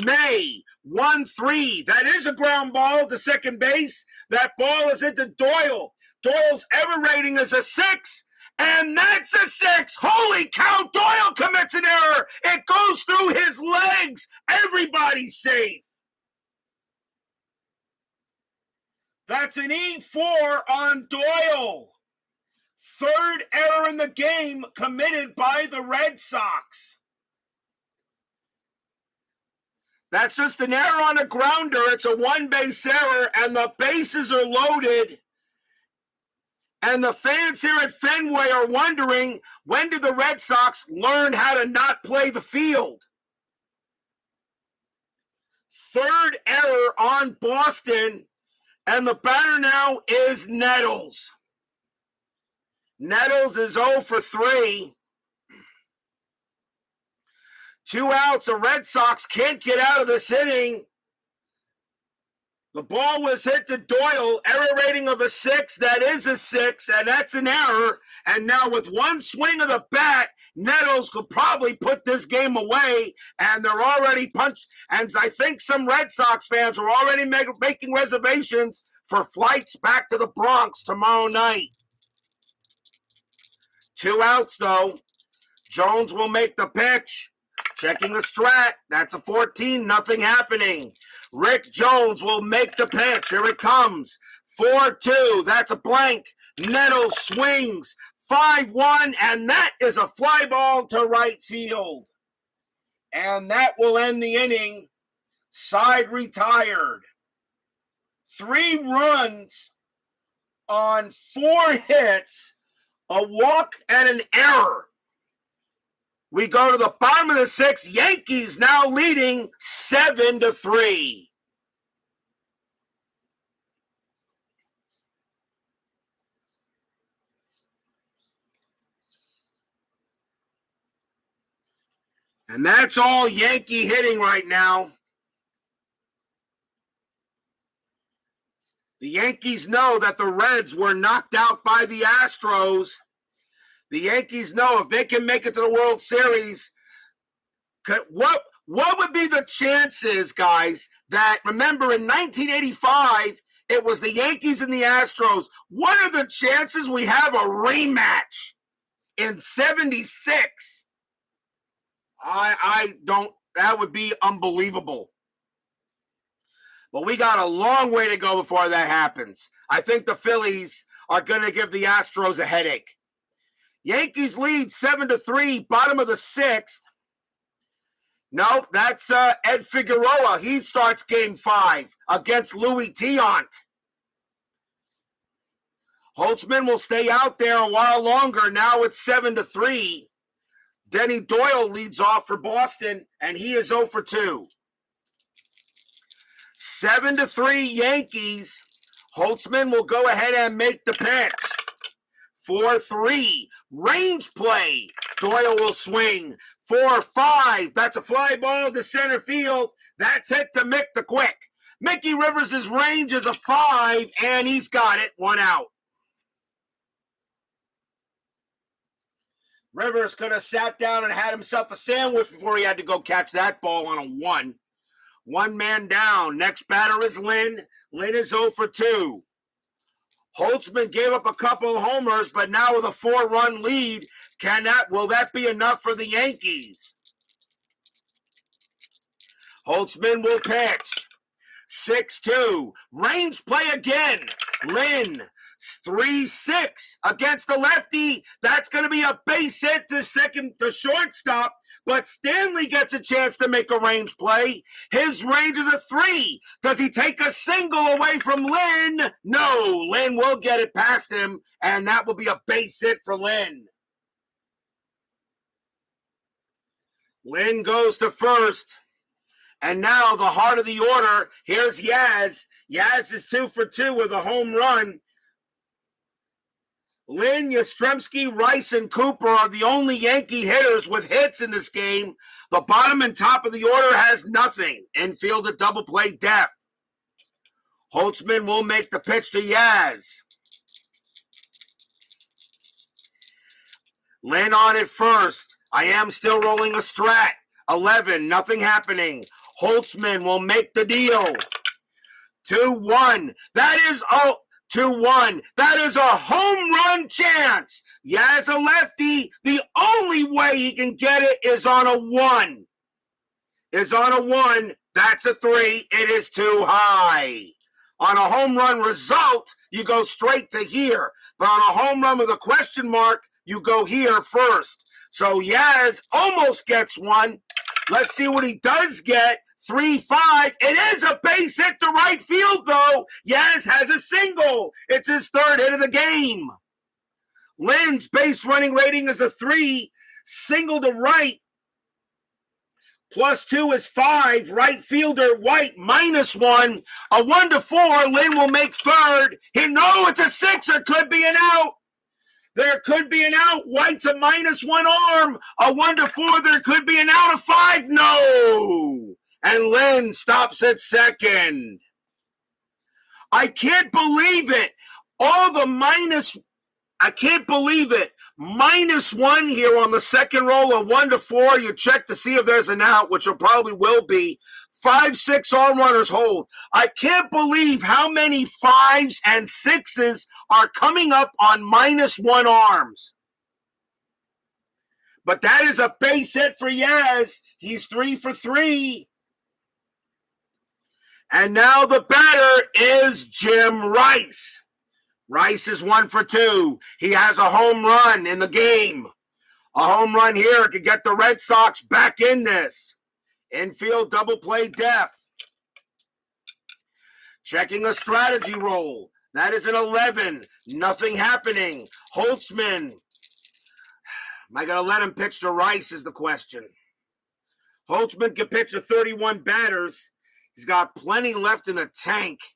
May. 1-3. That is a ground ball to second base. That ball is into Doyle. Doyle's error rating is a 6. And that's a 6. Holy cow, Doyle commits an error. It goes through his legs. Everybody's safe. That's an E4 on Doyle. Third error in the game committed by the Red Sox. That's just an error on a grounder. It's a 1-base error, and the bases are loaded. And the fans here at Fenway are wondering, when did the Red Sox learn how to not play the field? Third error on Boston, and the batter now is Nettles. Nettles is 0 for 3. 2 outs. The Red Sox can't get out of this inning. The ball was hit to Doyle, error rating of a 6. That is a 6, and that's an error. And now with one swing of the bat, Nettles could probably put this game away, and they're already punched. And I think some Red Sox fans are already making reservations for flights back to the Bronx tomorrow night. 2 outs, though. Jones will make the pitch. Checking the strat. That's a 14. Nothing happening. Rick Jones will make the pitch. Here it comes. 4-2. That's a blank. Nettles swings. 5-1. And that is a fly ball to right field. And that will end the inning. Side retired. 3 runs on 4 hits. A walk and an error. We go to the bottom of the 6th. Yankees now leading 7-3. And that's all Yankee hitting right now. The Yankees know that the Reds were knocked out by the Astros. The Yankees know if they can make it to the World Series, what would be the chances, guys, that, remember, in 1985, it was the Yankees and the Astros. What are the chances we have a rematch in 76? I don't, that would be unbelievable. But we got a long way to go before that happens. I think the Phillies are going to give the Astros a headache. Yankees lead 7-3, bottom of the 6th. No, that's Ed Figueroa. He starts game 5 against Louis Tiant. Holtzman will stay out there a while longer. Now it's 7-3. Denny Doyle leads off for Boston, and he is 0 for 2. 7-3 Yankees. Holtzman will go ahead and make the pitch. 4-3, range play. Doyle will swing. 4-5, that's a fly ball to center field. That's hit to Mick the Quick. Mickey Rivers' range is a 5, and he's got it. 1 out. Rivers could have sat down and had himself a sandwich before he had to go catch that ball on a 1. 1 man down. Next batter is Lynn. Lynn is 0 for 2. Holtzman gave up a couple of homers, but now with a 4-run lead, will that be enough for the Yankees? Holtzman will pitch. 6-2. Range play again. Lynn, 3-6 against the lefty. That's going to be a base hit to shortstop. But Stanley gets a chance to make a range play. His range is a 3. Does he take a single away from Lynn? No, Lynn will get it past him, and that will be a base hit for Lynn. Lynn goes to first. And now the heart of the order, here's Yaz. Yaz is 2 for 2 with a home run. Lynn, Yastrzemski, Rice, and Cooper are the only Yankee hitters with hits in this game. The bottom and top of the order has nothing. Infield at double play depth. Holtzman will make the pitch to Yaz. Lynn on at first. I am still rolling a strat. 11, nothing happening. Holtzman will make the deal. 2-1. That is 2-1. That is a home run chance. Yaz a lefty. The only way he can get it is on a 1. That's a 3. It is too high. On a home run result, you go straight to here. But on a home run with a question mark, you go here first. So Yaz almost gets 1. Let's see what he does get. 3-5. It is a base hit to right field, though. Yaz has a single. It's his 3rd hit of the game. Lynn's base running rating is a 3. Single to right. +2 is 5. Right fielder White -1. A 1 to 4. Lynn will make third. No, it's a 6. There could be an out. There could be an out. White's a -1 arm. A 1 to 4. There could be an out of 5. No. And Lynn stops at second. I can't believe it. All the minus. I can't believe it. -1 here on the second roll, a 1 to 4. You check to see if there's an out, which there probably will be. 5, 6 arm runners hold. I can't believe how many 5s and 6s are coming up on -1 arms. But that is a base hit for Yaz. He's 3 for 3. And now the batter is Jim Rice. Rice is 1 for 2. He has a home run in the game. A home run here could get the Red Sox back in this. Infield double play depth. Checking a strategy roll. That is an 11. Nothing happening. Holtzman. Am I going to let him pitch to Rice is the question. Holtzman can pitch to 31 batters. He's got plenty left in the tank.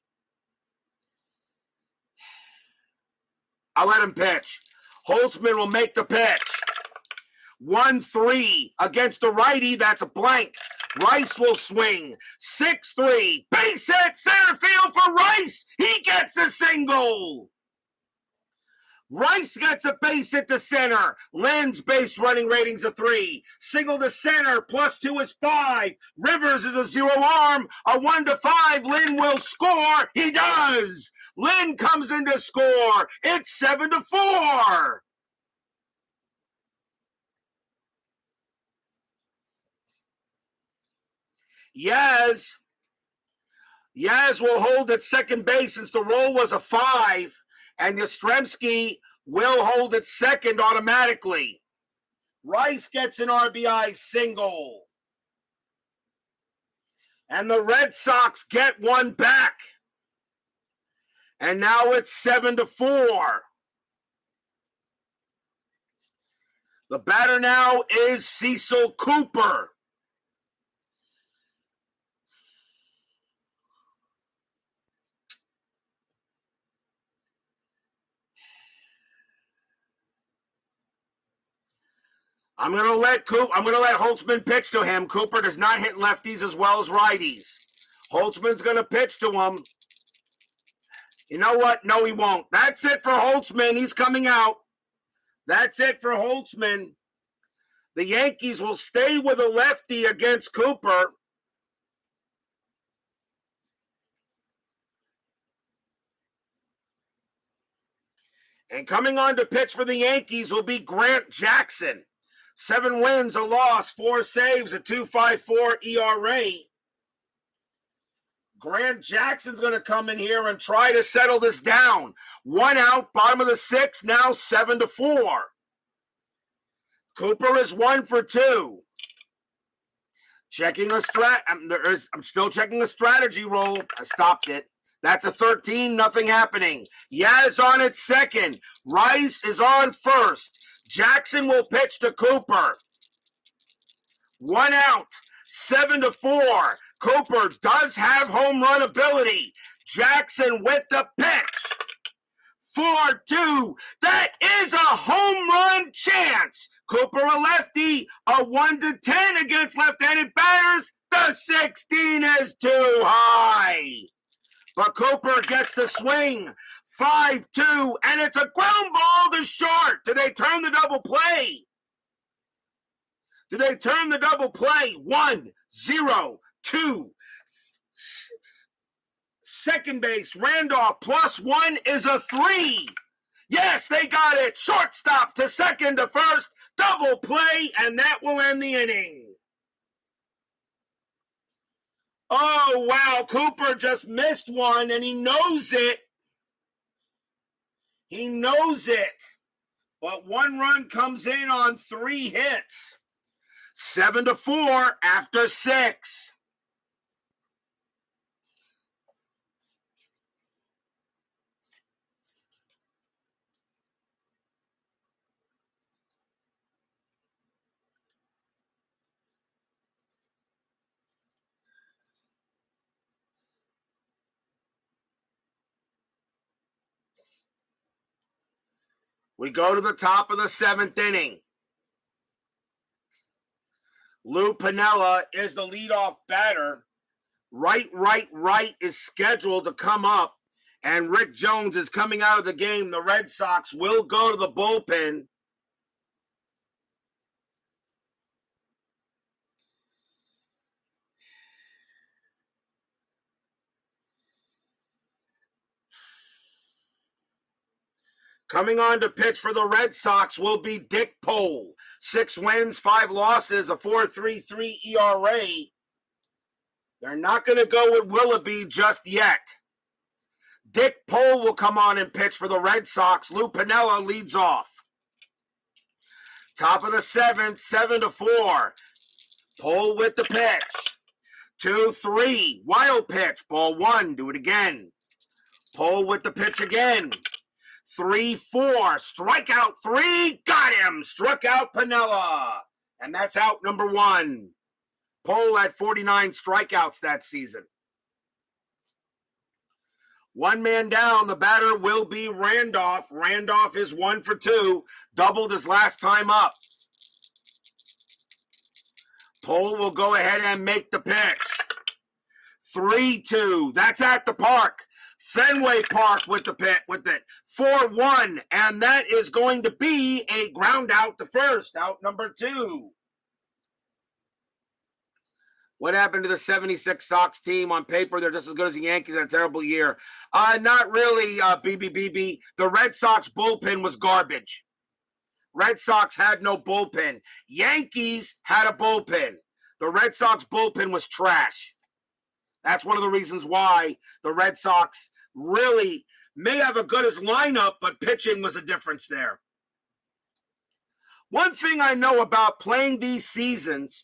I'll let him pitch. Holtzman will make the pitch. 1-3 against the righty. That's a blank. Rice will swing. 6-3. Base hit center field for Rice. He gets a single. Rice gets a base hit to center. Lynn's base running rating's a 3. Single to center. +2 is 5. Rivers is a 0 arm. A 1 to 5. Lynn will score. He does. Lynn comes in to score. It's 7 to 4. Yaz will hold at second base since the roll was a 5. And Yastrzemski will hold at second automatically. Rice gets an RBI single. And the Red Sox get one back. And now it's 7 to 4. The batter now is Cecil Cooper. I'm going to let Holtzman pitch to him. Cooper does not hit lefties as well as righties. Holtzman's going to pitch to him. You know what? No, he won't. That's it for Holtzman. He's coming out. That's it for Holtzman. The Yankees will stay with a lefty against Cooper. And coming on to pitch for the Yankees will be Grant Jackson. 7 wins, a loss, 4 saves, a 2.54 ERA. Grant Jackson's going to come in here and try to settle this down. 1 out, bottom of the 6th, now 7 to 4. Cooper is 1 for 2. I'm still checking a strategy roll. I stopped it. That's a 13, nothing happening. Yaz on at second. Rice is on first. Jackson will pitch to Cooper. 1 out, 7 to 4. Cooper does have home run ability. Jackson with the pitch. 4-2. That is a home run chance. Cooper a lefty. A 1 to 10 against left-handed batters. The 16 is too high. But Cooper gets the swing. 5-2, and it's a ground ball to short. Do they turn the double play? Do they turn the double play? 1-0-2. Second base, Randolph +1 is a 3. Yes, they got it. Shortstop to second to first. Double play, and that will end the inning. Oh, wow. Cooper just missed one, and he knows it. He knows it. But 1 run comes in on 3 hits. 7 to 4 after 6. We go to the top of the 7th inning. Lou Piniella is the leadoff batter. Right is scheduled to come up, and Rick Jones is coming out of the game. The Red Sox will go to the bullpen. Coming on to pitch for the Red Sox will be Dick Pole. 6 wins, 5 losses, a 4.33 ERA. They're not going to go with Willoughby just yet. Dick Pole will come on and pitch for the Red Sox. Lou Piniella leads off. Top of the 7th, 7-4. Pole with the pitch. 2-3. Wild pitch. Ball 1. Do it again. Pole with the pitch again. 3-4. Strikeout 3. Got him. Struck out Piniella. And that's out number 1. Pole had 49 strikeouts that season. 1 man down. The batter will be Randolph. Randolph is 1 for 2. Doubled his last time up. Pole will go ahead and make the pitch. 3-2. That's at the park. Fenway Park with the pit with it. 4-1. And that is going to be a ground out to first. Out number 2. What happened to the 76 Sox team? On paper, they're just as good as the Yankees in a terrible year. Not really, BBBB. The Red Sox bullpen was garbage. Red Sox had no bullpen. Yankees had a bullpen. The Red Sox bullpen was trash. That's one of the reasons why the Red Sox really may have a good as lineup, but pitching was a difference there. One thing I know about playing these seasons,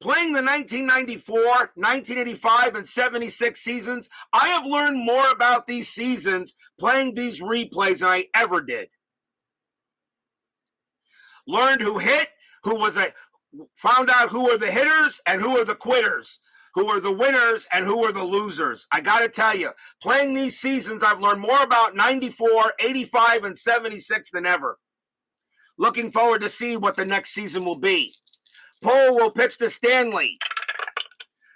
playing the 1994, 1985, and 76 seasons, I have learned more about these seasons playing these replays than I ever did. Learned who hit, found out who were the hitters and who were the quitters, who were the winners and who were the losers. I got to tell you, playing these seasons, I've learned more about 94, 85, and 76 than ever. Looking forward to see what the next season will be. Pole will pitch to Stanley.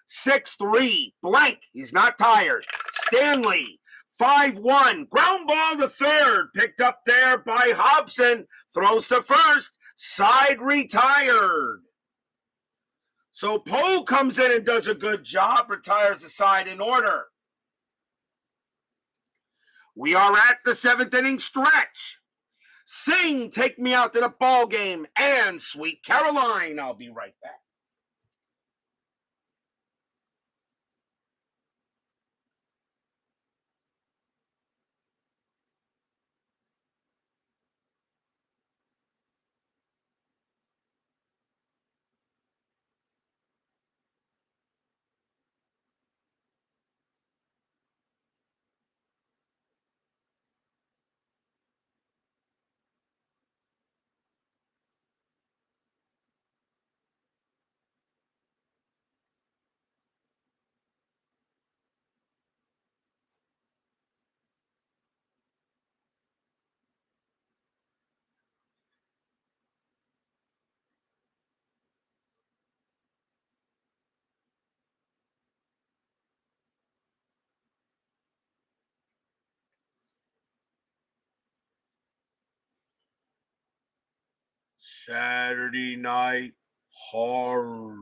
6-3. Blank. He's not tired. Stanley. 5-1. Ground ball to third. Picked up there by Hobson. Throws to first. Side retired. So Pole comes in and does a good job. Retires the side in order. We are at the 7th inning stretch. Sing, Take Me Out to the Ball Game, and Sweet Caroline. I'll be right back. Saturday Night Horror.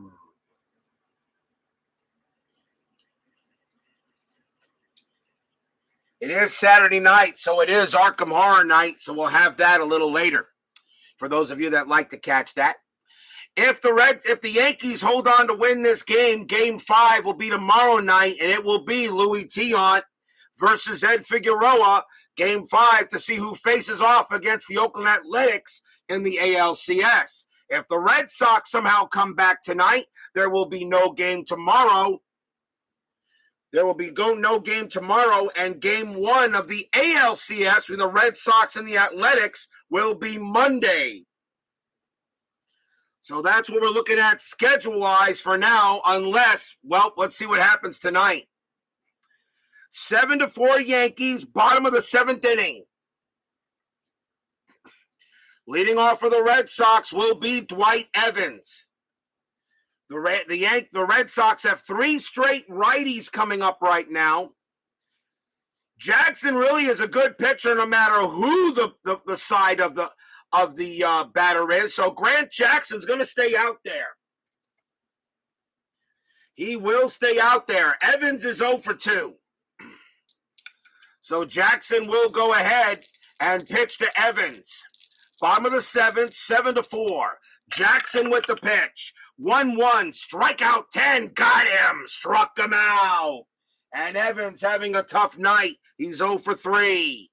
It is Saturday night, so it is Arkham Horror Night, so we'll have that a little later for those of you that like to catch that. If the Yankees hold on to win this game, Game 5 will be tomorrow night, and it will be Louis Tiant versus Ed Figueroa, Game 5, to see who faces off against the Oakland Athletics in the ALCS. If the Red Sox somehow come back tonight, there will be no game tomorrow. There will be no game tomorrow, and Game 1 of the ALCS between the Red Sox and the Athletics will be Monday. So that's what we're looking at schedule-wise for now, unless, well, let's see what happens tonight. 7-4 Yankees, bottom of the 7th inning. Leading off for the Red Sox will be Dwight Evans. The Red Sox have 3 straight righties coming up right now. Jackson really is a good pitcher no matter who the side of the batter is. So Grant Jackson's going to stay out there. He will stay out there. Evans is 0 for 2. So Jackson will go ahead and pitch to Evans. Bottom of the 7th, 7-4. Jackson with the pitch. 1-1, strikeout 10, got him, struck him out. And Evans having a tough night. He's 0 for 3.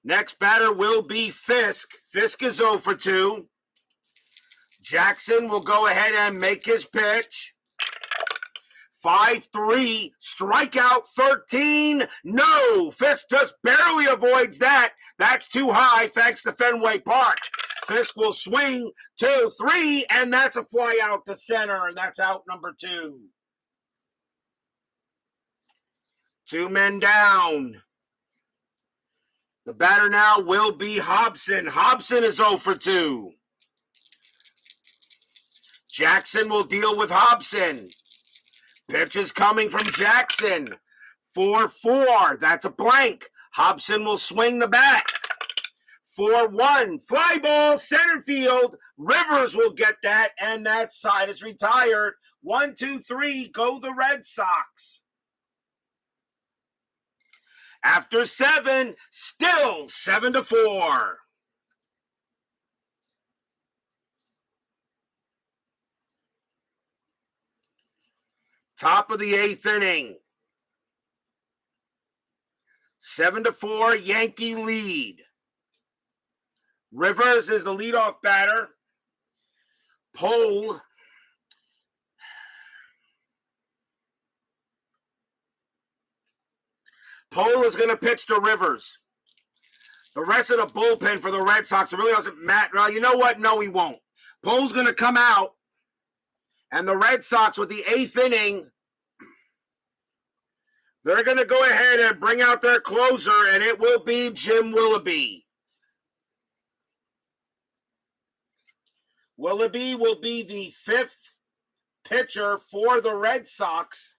Next batter will be Fisk. Fisk is 0 for 2. Jackson will go ahead and make his pitch. 5-3, strikeout 13. No, Fisk just barely avoids that. That's too high thanks to Fenway Park. Fisk will swing 2-3, and that's a fly out to center, and that's out number 2. 2 men down. The batter now will be Hobson. Hobson is 0 for 2. Jackson will deal with Hobson. Pitch is coming from Jackson. 4-4. That's a blank. Hobson will swing the bat. 4-1. Fly ball, center field. Rivers will get that, and that side is retired. 1-2-3. Go the Red Sox. After 7, still 7-4. Top of the 8th inning. 7-4 Yankee lead. Rivers is the leadoff batter. Pole is going to pitch to Rivers. The rest of the bullpen for the Red Sox really doesn't matter. Well, you know what? No, he won't. Pole's going to come out. And the Red Sox with the 8th inning, they're going to go ahead and bring out their closer, and it will be Jim Willoughby. Willoughby will be the 5th pitcher for the Red Sox.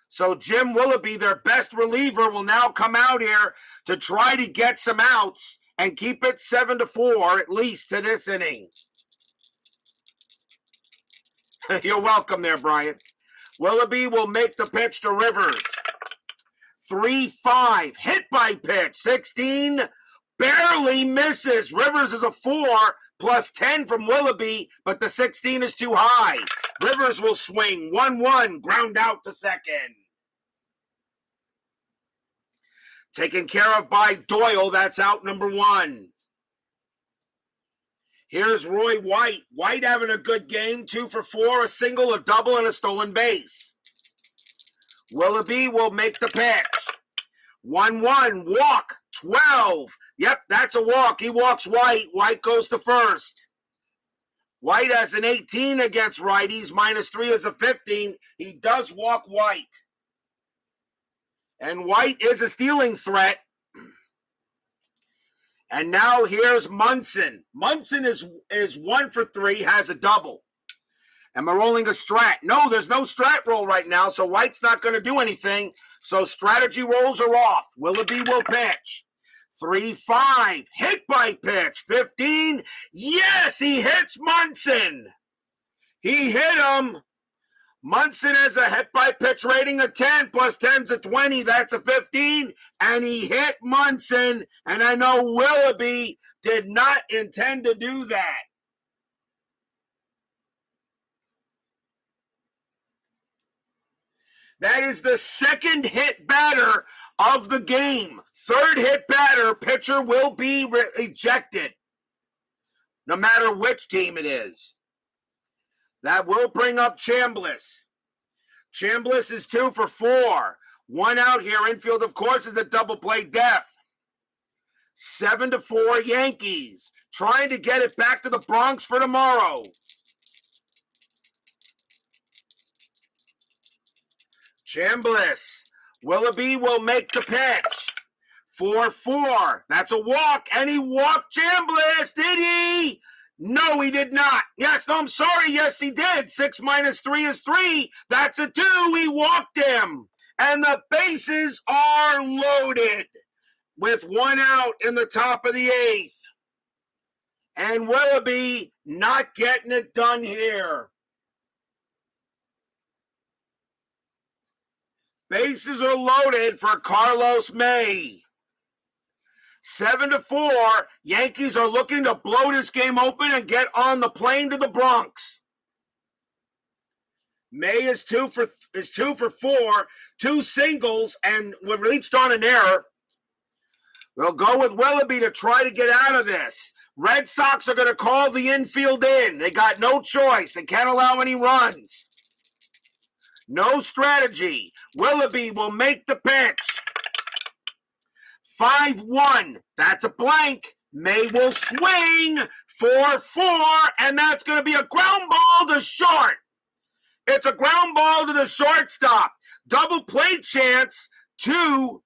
So Jim Willoughby, their best reliever, will now come out here to try to get some outs and keep it 7-4, at least to this inning. You're welcome there, Brian. Willoughby will make the pitch to Rivers. 3-5, hit by pitch. 16, barely misses. Rivers is a 4, plus 10 from Willoughby, but the 16 is too high. Rivers will swing. 1-1, ground out to second. Taken care of by Doyle. That's out number 1. Here's Roy White. White having a good game. 2 for 4, a single, a double, and a stolen base. Willoughby will make the pitch. 1-1, walk, 12. Yep, that's a walk. He walks White. White goes to first. White has an 18 against righties. -3 is a 15. He does walk White. And White is a stealing threat. And now here's Munson. Munson is 1 for 3, has a double. Am I rolling a strat? No, there's no strat roll right now, so White's not going to do anything. So strategy rolls are off. Willoughby will pitch. 3-5, hit by pitch. 15, yes, he hits Munson. He hit him. Munson has a hit by pitch rating of 10, plus 10's a 20. That's a 15. And he hit Munson. And I know Willoughby did not intend to do that. That is the 2nd hit batter of the game. 3rd hit batter, pitcher will be ejected, no matter which team it is. That will bring up Chambliss. Chambliss is 2 for 4. 1 out here. Infield, of course, is a double play death. 7-4 Yankees. Trying to get it back to the Bronx for tomorrow. Chambliss. Willoughby will make the pitch. 4-4. That's a walk. And he walked Chambliss, did he? No, he did not. Yes, no, I'm sorry. Yes, he did. 6 minus 3 is 3. That's a 2. He walked him. And the bases are loaded with 1 out in the top of the 8th. And Willoughby not getting it done here. Bases are loaded for Carlos May. 7-4. Yankees are looking to blow this game open and get on the plane to the Bronx. May is 2 for 4, 2 singles, and we reached on an error. We'll go with Willoughby to try to get out of this. Red Sox are going to call the infield in. They got no choice. They can't allow any runs. No strategy. Willoughby will make the pitch. 5-1. That's a blank. May will swing. 4-4, and that's going to be a ground ball to short. It's a ground ball to the shortstop. Double play chance, 2-0,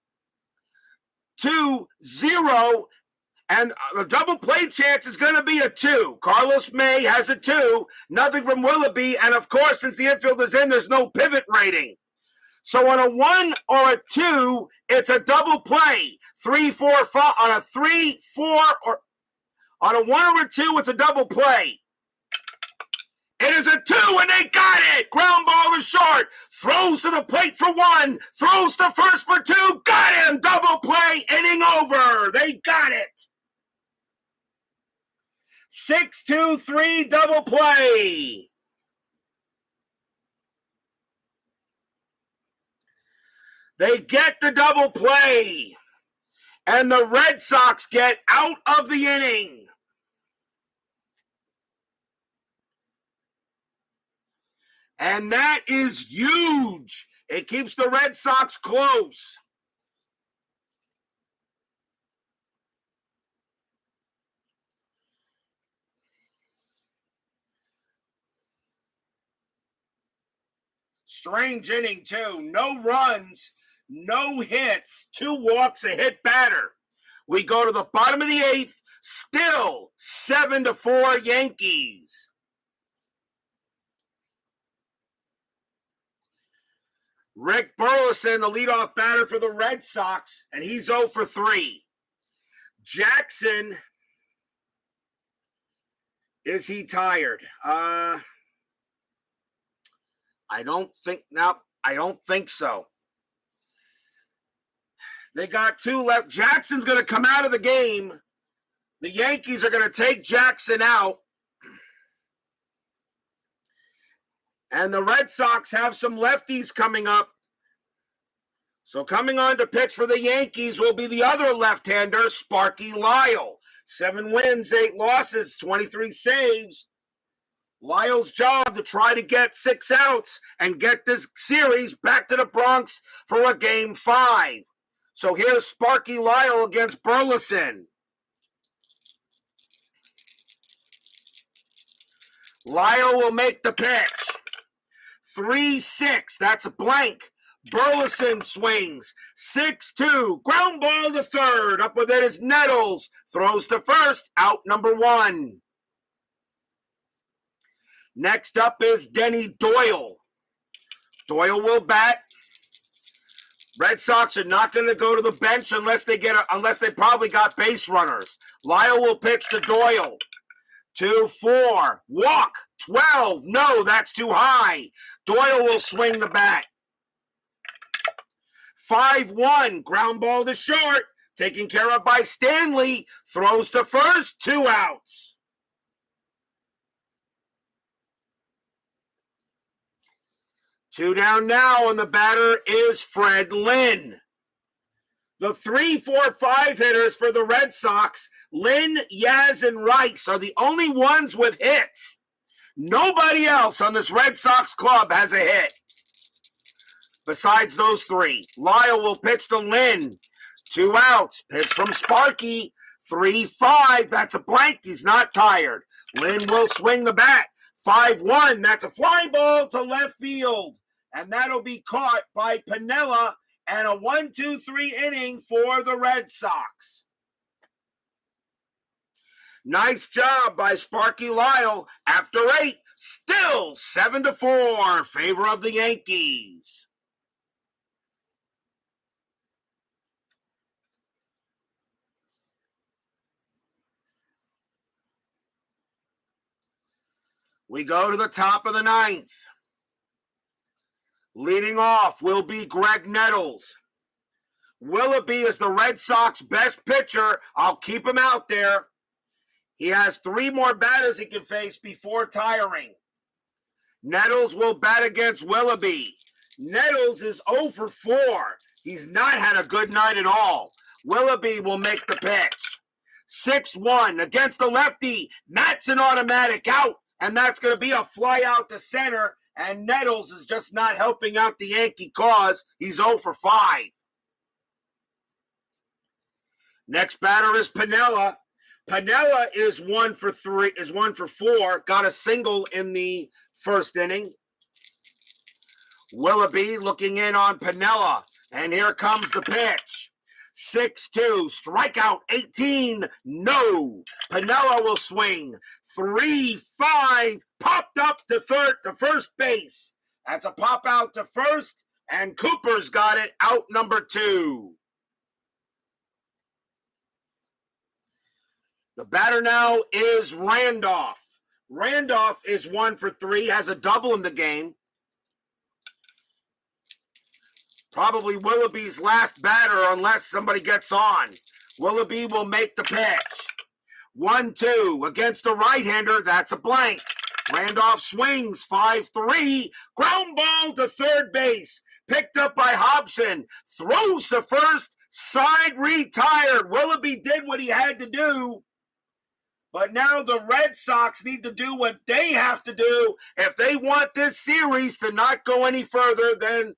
and the double play chance is going to be a 2. Carlos May has a 2, nothing from Willoughby, and of course, since the infield is in, there's no pivot rating. So on a 1 or a 2, it's a double play. 3-4-5 on a 3-4 or on a 1 or a 2, it's a double play. It is a 2, and they got it. Ground ball is short. Throws to the plate for 1. Throws to first for 2. Got him. Double play. Inning over. They got it. 6-2-3 double play. They get the double play. And the Red Sox get out of the inning. And that is huge. It keeps the Red Sox close. Strange inning, too. No runs, no hits, 2 walks, a hit batter. We go to the bottom of the 8th, still 7-4 Yankees. Rick Burleson, the leadoff batter for the Red Sox, and he's 0 for 3. Jackson, is he tired? I don't think so. They got 2 left. Jackson's going to come out of the game. The Yankees are going to take Jackson out. And the Red Sox have some lefties coming up. So coming on to pitch for the Yankees will be the other left-hander, Sparky Lyle. 7 wins, 8 losses, 23 saves. Lyle's job to try to get 6 outs and get this series back to the Bronx for a Game 5. So here's Sparky Lyle against Burleson. Lyle will make the pitch. 3-6, that's a blank. Burleson swings. 6-2, ground ball to third. Up with it is Nettles. Throws to first, out number 1. Next up is Denny Doyle. Doyle will bat. Red Sox are not going to go to the bench unless they probably got base runners. Lyle will pitch to Doyle. 2-4, walk, 12, no, that's too high. Doyle will swing the bat. 5-1, ground ball to short, taken care of by Stanley, throws to first, 2 outs. Two down now, and the batter is Fred Lynn. The 3-4-5 hitters for the Red Sox, Lynn, Yaz, and Rice, are the only ones with hits. Nobody else on this Red Sox club has a hit besides those 3. Lyle will pitch to Lynn. 2 outs. Pitch from Sparky. 3-5. That's a blank. He's not tired. Lynn will swing the bat. 5-1. That's a fly ball to left field. And that'll be caught by Piniella and a 1-2-3 inning for the Red Sox. Nice job by Sparky Lyle. After 8, still 7-4, favor of the Yankees. We go to the top of the 9th. Leading off will be Greg Nettles. Willoughby is the Red Sox best pitcher. I'll keep him out there. He has 3 more batters he can face before tiring. Nettles will bat against Willoughby. Nettles is 0 for 4. He's not had a good night at all. Willoughby will make the pitch. 6-1 against the lefty. That's an automatic out, and that's going to be a fly out to center, and Nettles is just not helping out the Yankee cause. He's 0 for 5. Next batter is Piniella. Piniella is 1 for 4. Got a single in the first inning. Willoughby looking in on Piniella, and here comes the pitch. 6-2, strikeout 18, no. Piniella will swing. 3-5, popped up to first base. That's a pop out to first, and Cooper's got it, out number 2. The batter now is Randolph. Randolph is 1 for 3, has a double in the game. Probably Willoughby's last batter unless somebody gets on. Willoughby will make the pitch. 1-2 against the right-hander. That's a blank. Randolph swings. 5-3. Ground ball to third base. Picked up by Hobson. Throws to first. Side retired. Willoughby did what he had to do. But now the Red Sox need to do what they have to do if they want this series to not go any further than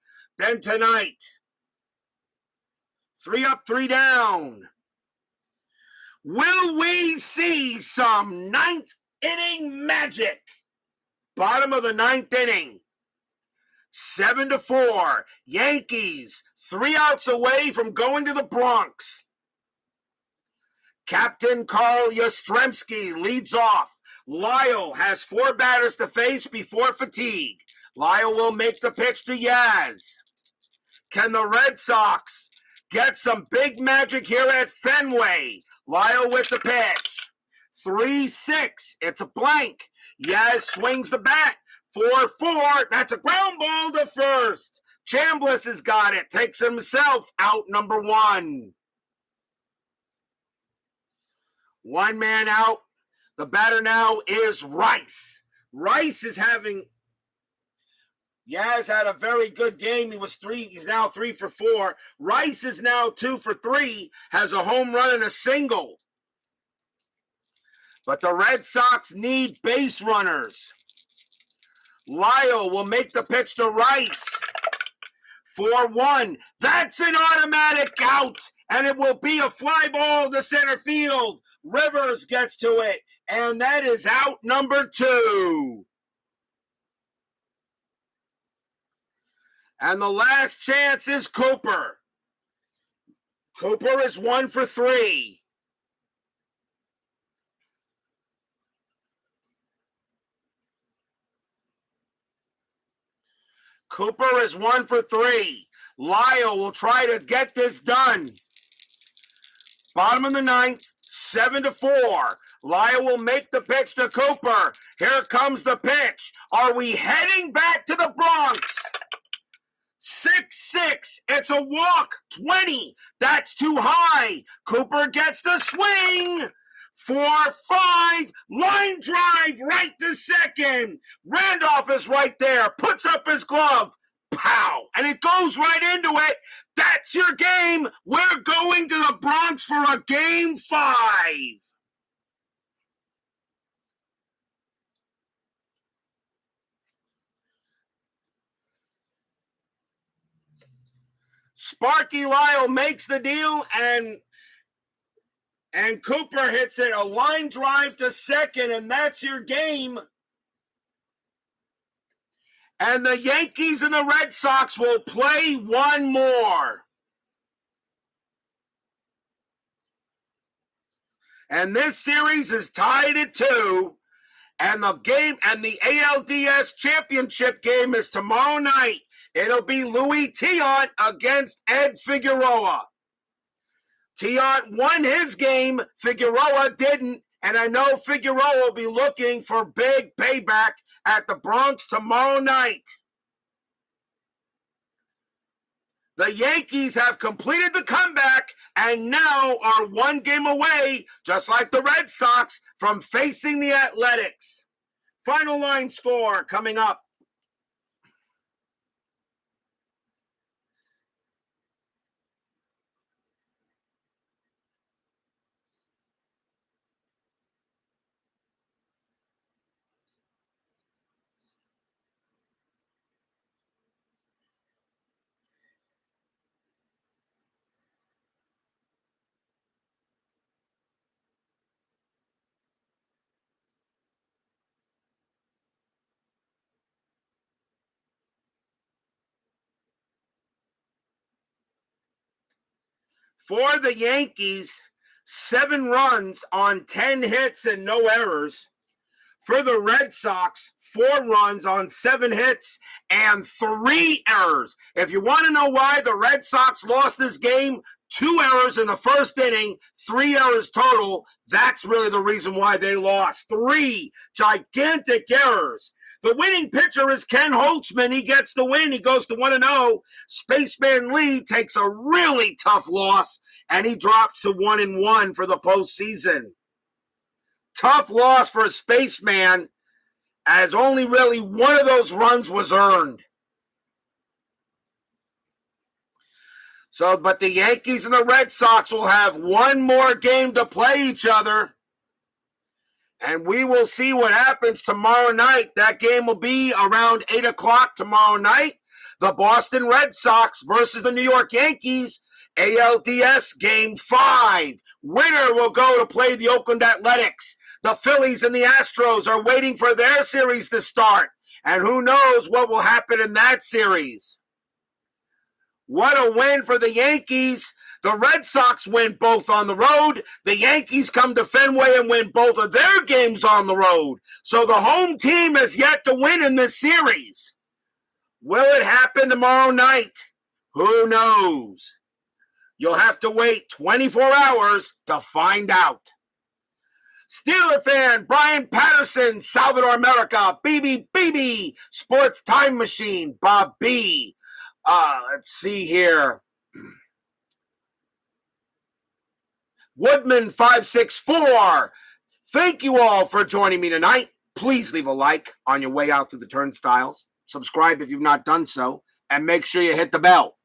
tonight. 3 up, 3 down. Will we see some 9th inning magic? Bottom of the 9th inning. 7-4. Yankees 3 outs away from going to the Bronx. Captain Carl Yastrzemski leads off. Lyle has 4 batters to face before fatigue. Lyle will make the pitch to Yaz. Can the Red Sox get some big magic here at Fenway? Lyle with the pitch. 3-6. It's a blank. Yaz swings the bat. 4-4. That's a ground ball to first. Chambliss has got it. Takes himself out number 1. 1 man out. The batter now is Rice. Rice is having... Yaz had a very good game. He's now 3 for 4. Rice is now 2 for 3. Has a home run and a single. But the Red Sox need base runners. Lyle will make the pitch to Rice. 4-1. That's an automatic out. And it will be a fly ball to center field. Rivers gets to it. And that is out number 2. And the last chance is Cooper. Cooper is 1 for 3. Cooper is 1 for 3. Lyle will try to get this done. Bottom of the 9th, 7-4. Lyle will make the pitch to Cooper. Here comes the pitch. Are we heading back to the Bronx? 6-6. It's a walk. 20. That's too high. Cooper gets the swing. 4-5. Line drive right to second. Randolph is right there. Puts up his glove. Pow. And it goes right into it. That's your game. We're going to the Bronx for a game 5. Sparky Lyle makes the deal, and Cooper hits it, a line drive to second, and that's your game. And the Yankees and the Red Sox will play one more. And this series is tied at 2. And the ALDS championship game is tomorrow night. It'll be Louis Tiant against Ed Figueroa. Tiant won his game. Figueroa didn't. And I know Figueroa will be looking for big payback at the Bronx tomorrow night. The Yankees have completed the comeback and now are one game away, just like the Red Sox, from facing the Athletics. Final line score coming up. For the Yankees, 7 runs on 10 hits and no errors. For the Red Sox, 4 runs on 7 hits and 3 errors. If you want to know why the Red Sox lost this game, 2 errors in the first inning, 3 errors total. That's really the reason why they lost. 3 gigantic errors. The winning pitcher is Ken Holtzman. He gets the win. He goes to 1-0. Spaceman Lee takes a really tough loss, and he drops to 1-1 for the postseason. Tough loss for Spaceman, as only really one of those runs was earned. But the Yankees and the Red Sox will have one more game to play each other. And we will see what happens tomorrow night. That game will be around 8 o'clock tomorrow night. The Boston Red Sox versus the New York Yankees. ALDS Game 5. Winner will go to play the Oakland Athletics. The Phillies and the Astros are waiting for their series to start. And who knows what will happen in that series. What a win for the Yankees. The Red Sox win both on the road. The Yankees come to Fenway and win both of their games on the road. So the home team has yet to win in this series. Will it happen tomorrow night? Who knows? You'll have to wait 24 hours to find out. Steeler fan Brian Patterson, Salvador America, BB, Sports Time Machine, Bob B. Let's see here. Woodman 564. Thank you all for joining me tonight. Please leave a like on your way out through the turnstiles. Subscribe if you've not done so. And make sure you hit the bell.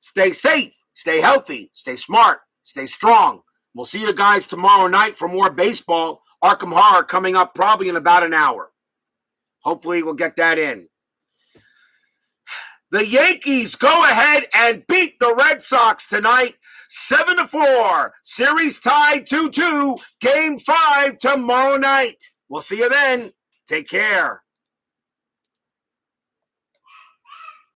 Stay safe, stay healthy, stay smart, stay strong. We'll see you guys tomorrow night for more baseball. Arkham Horror coming up probably in about an hour. Hopefully we'll get that in. The Yankees go ahead and beat the Red Sox tonight. 7-4. Series tied 2-2. Game 5 tomorrow night. We'll see you then. Take care.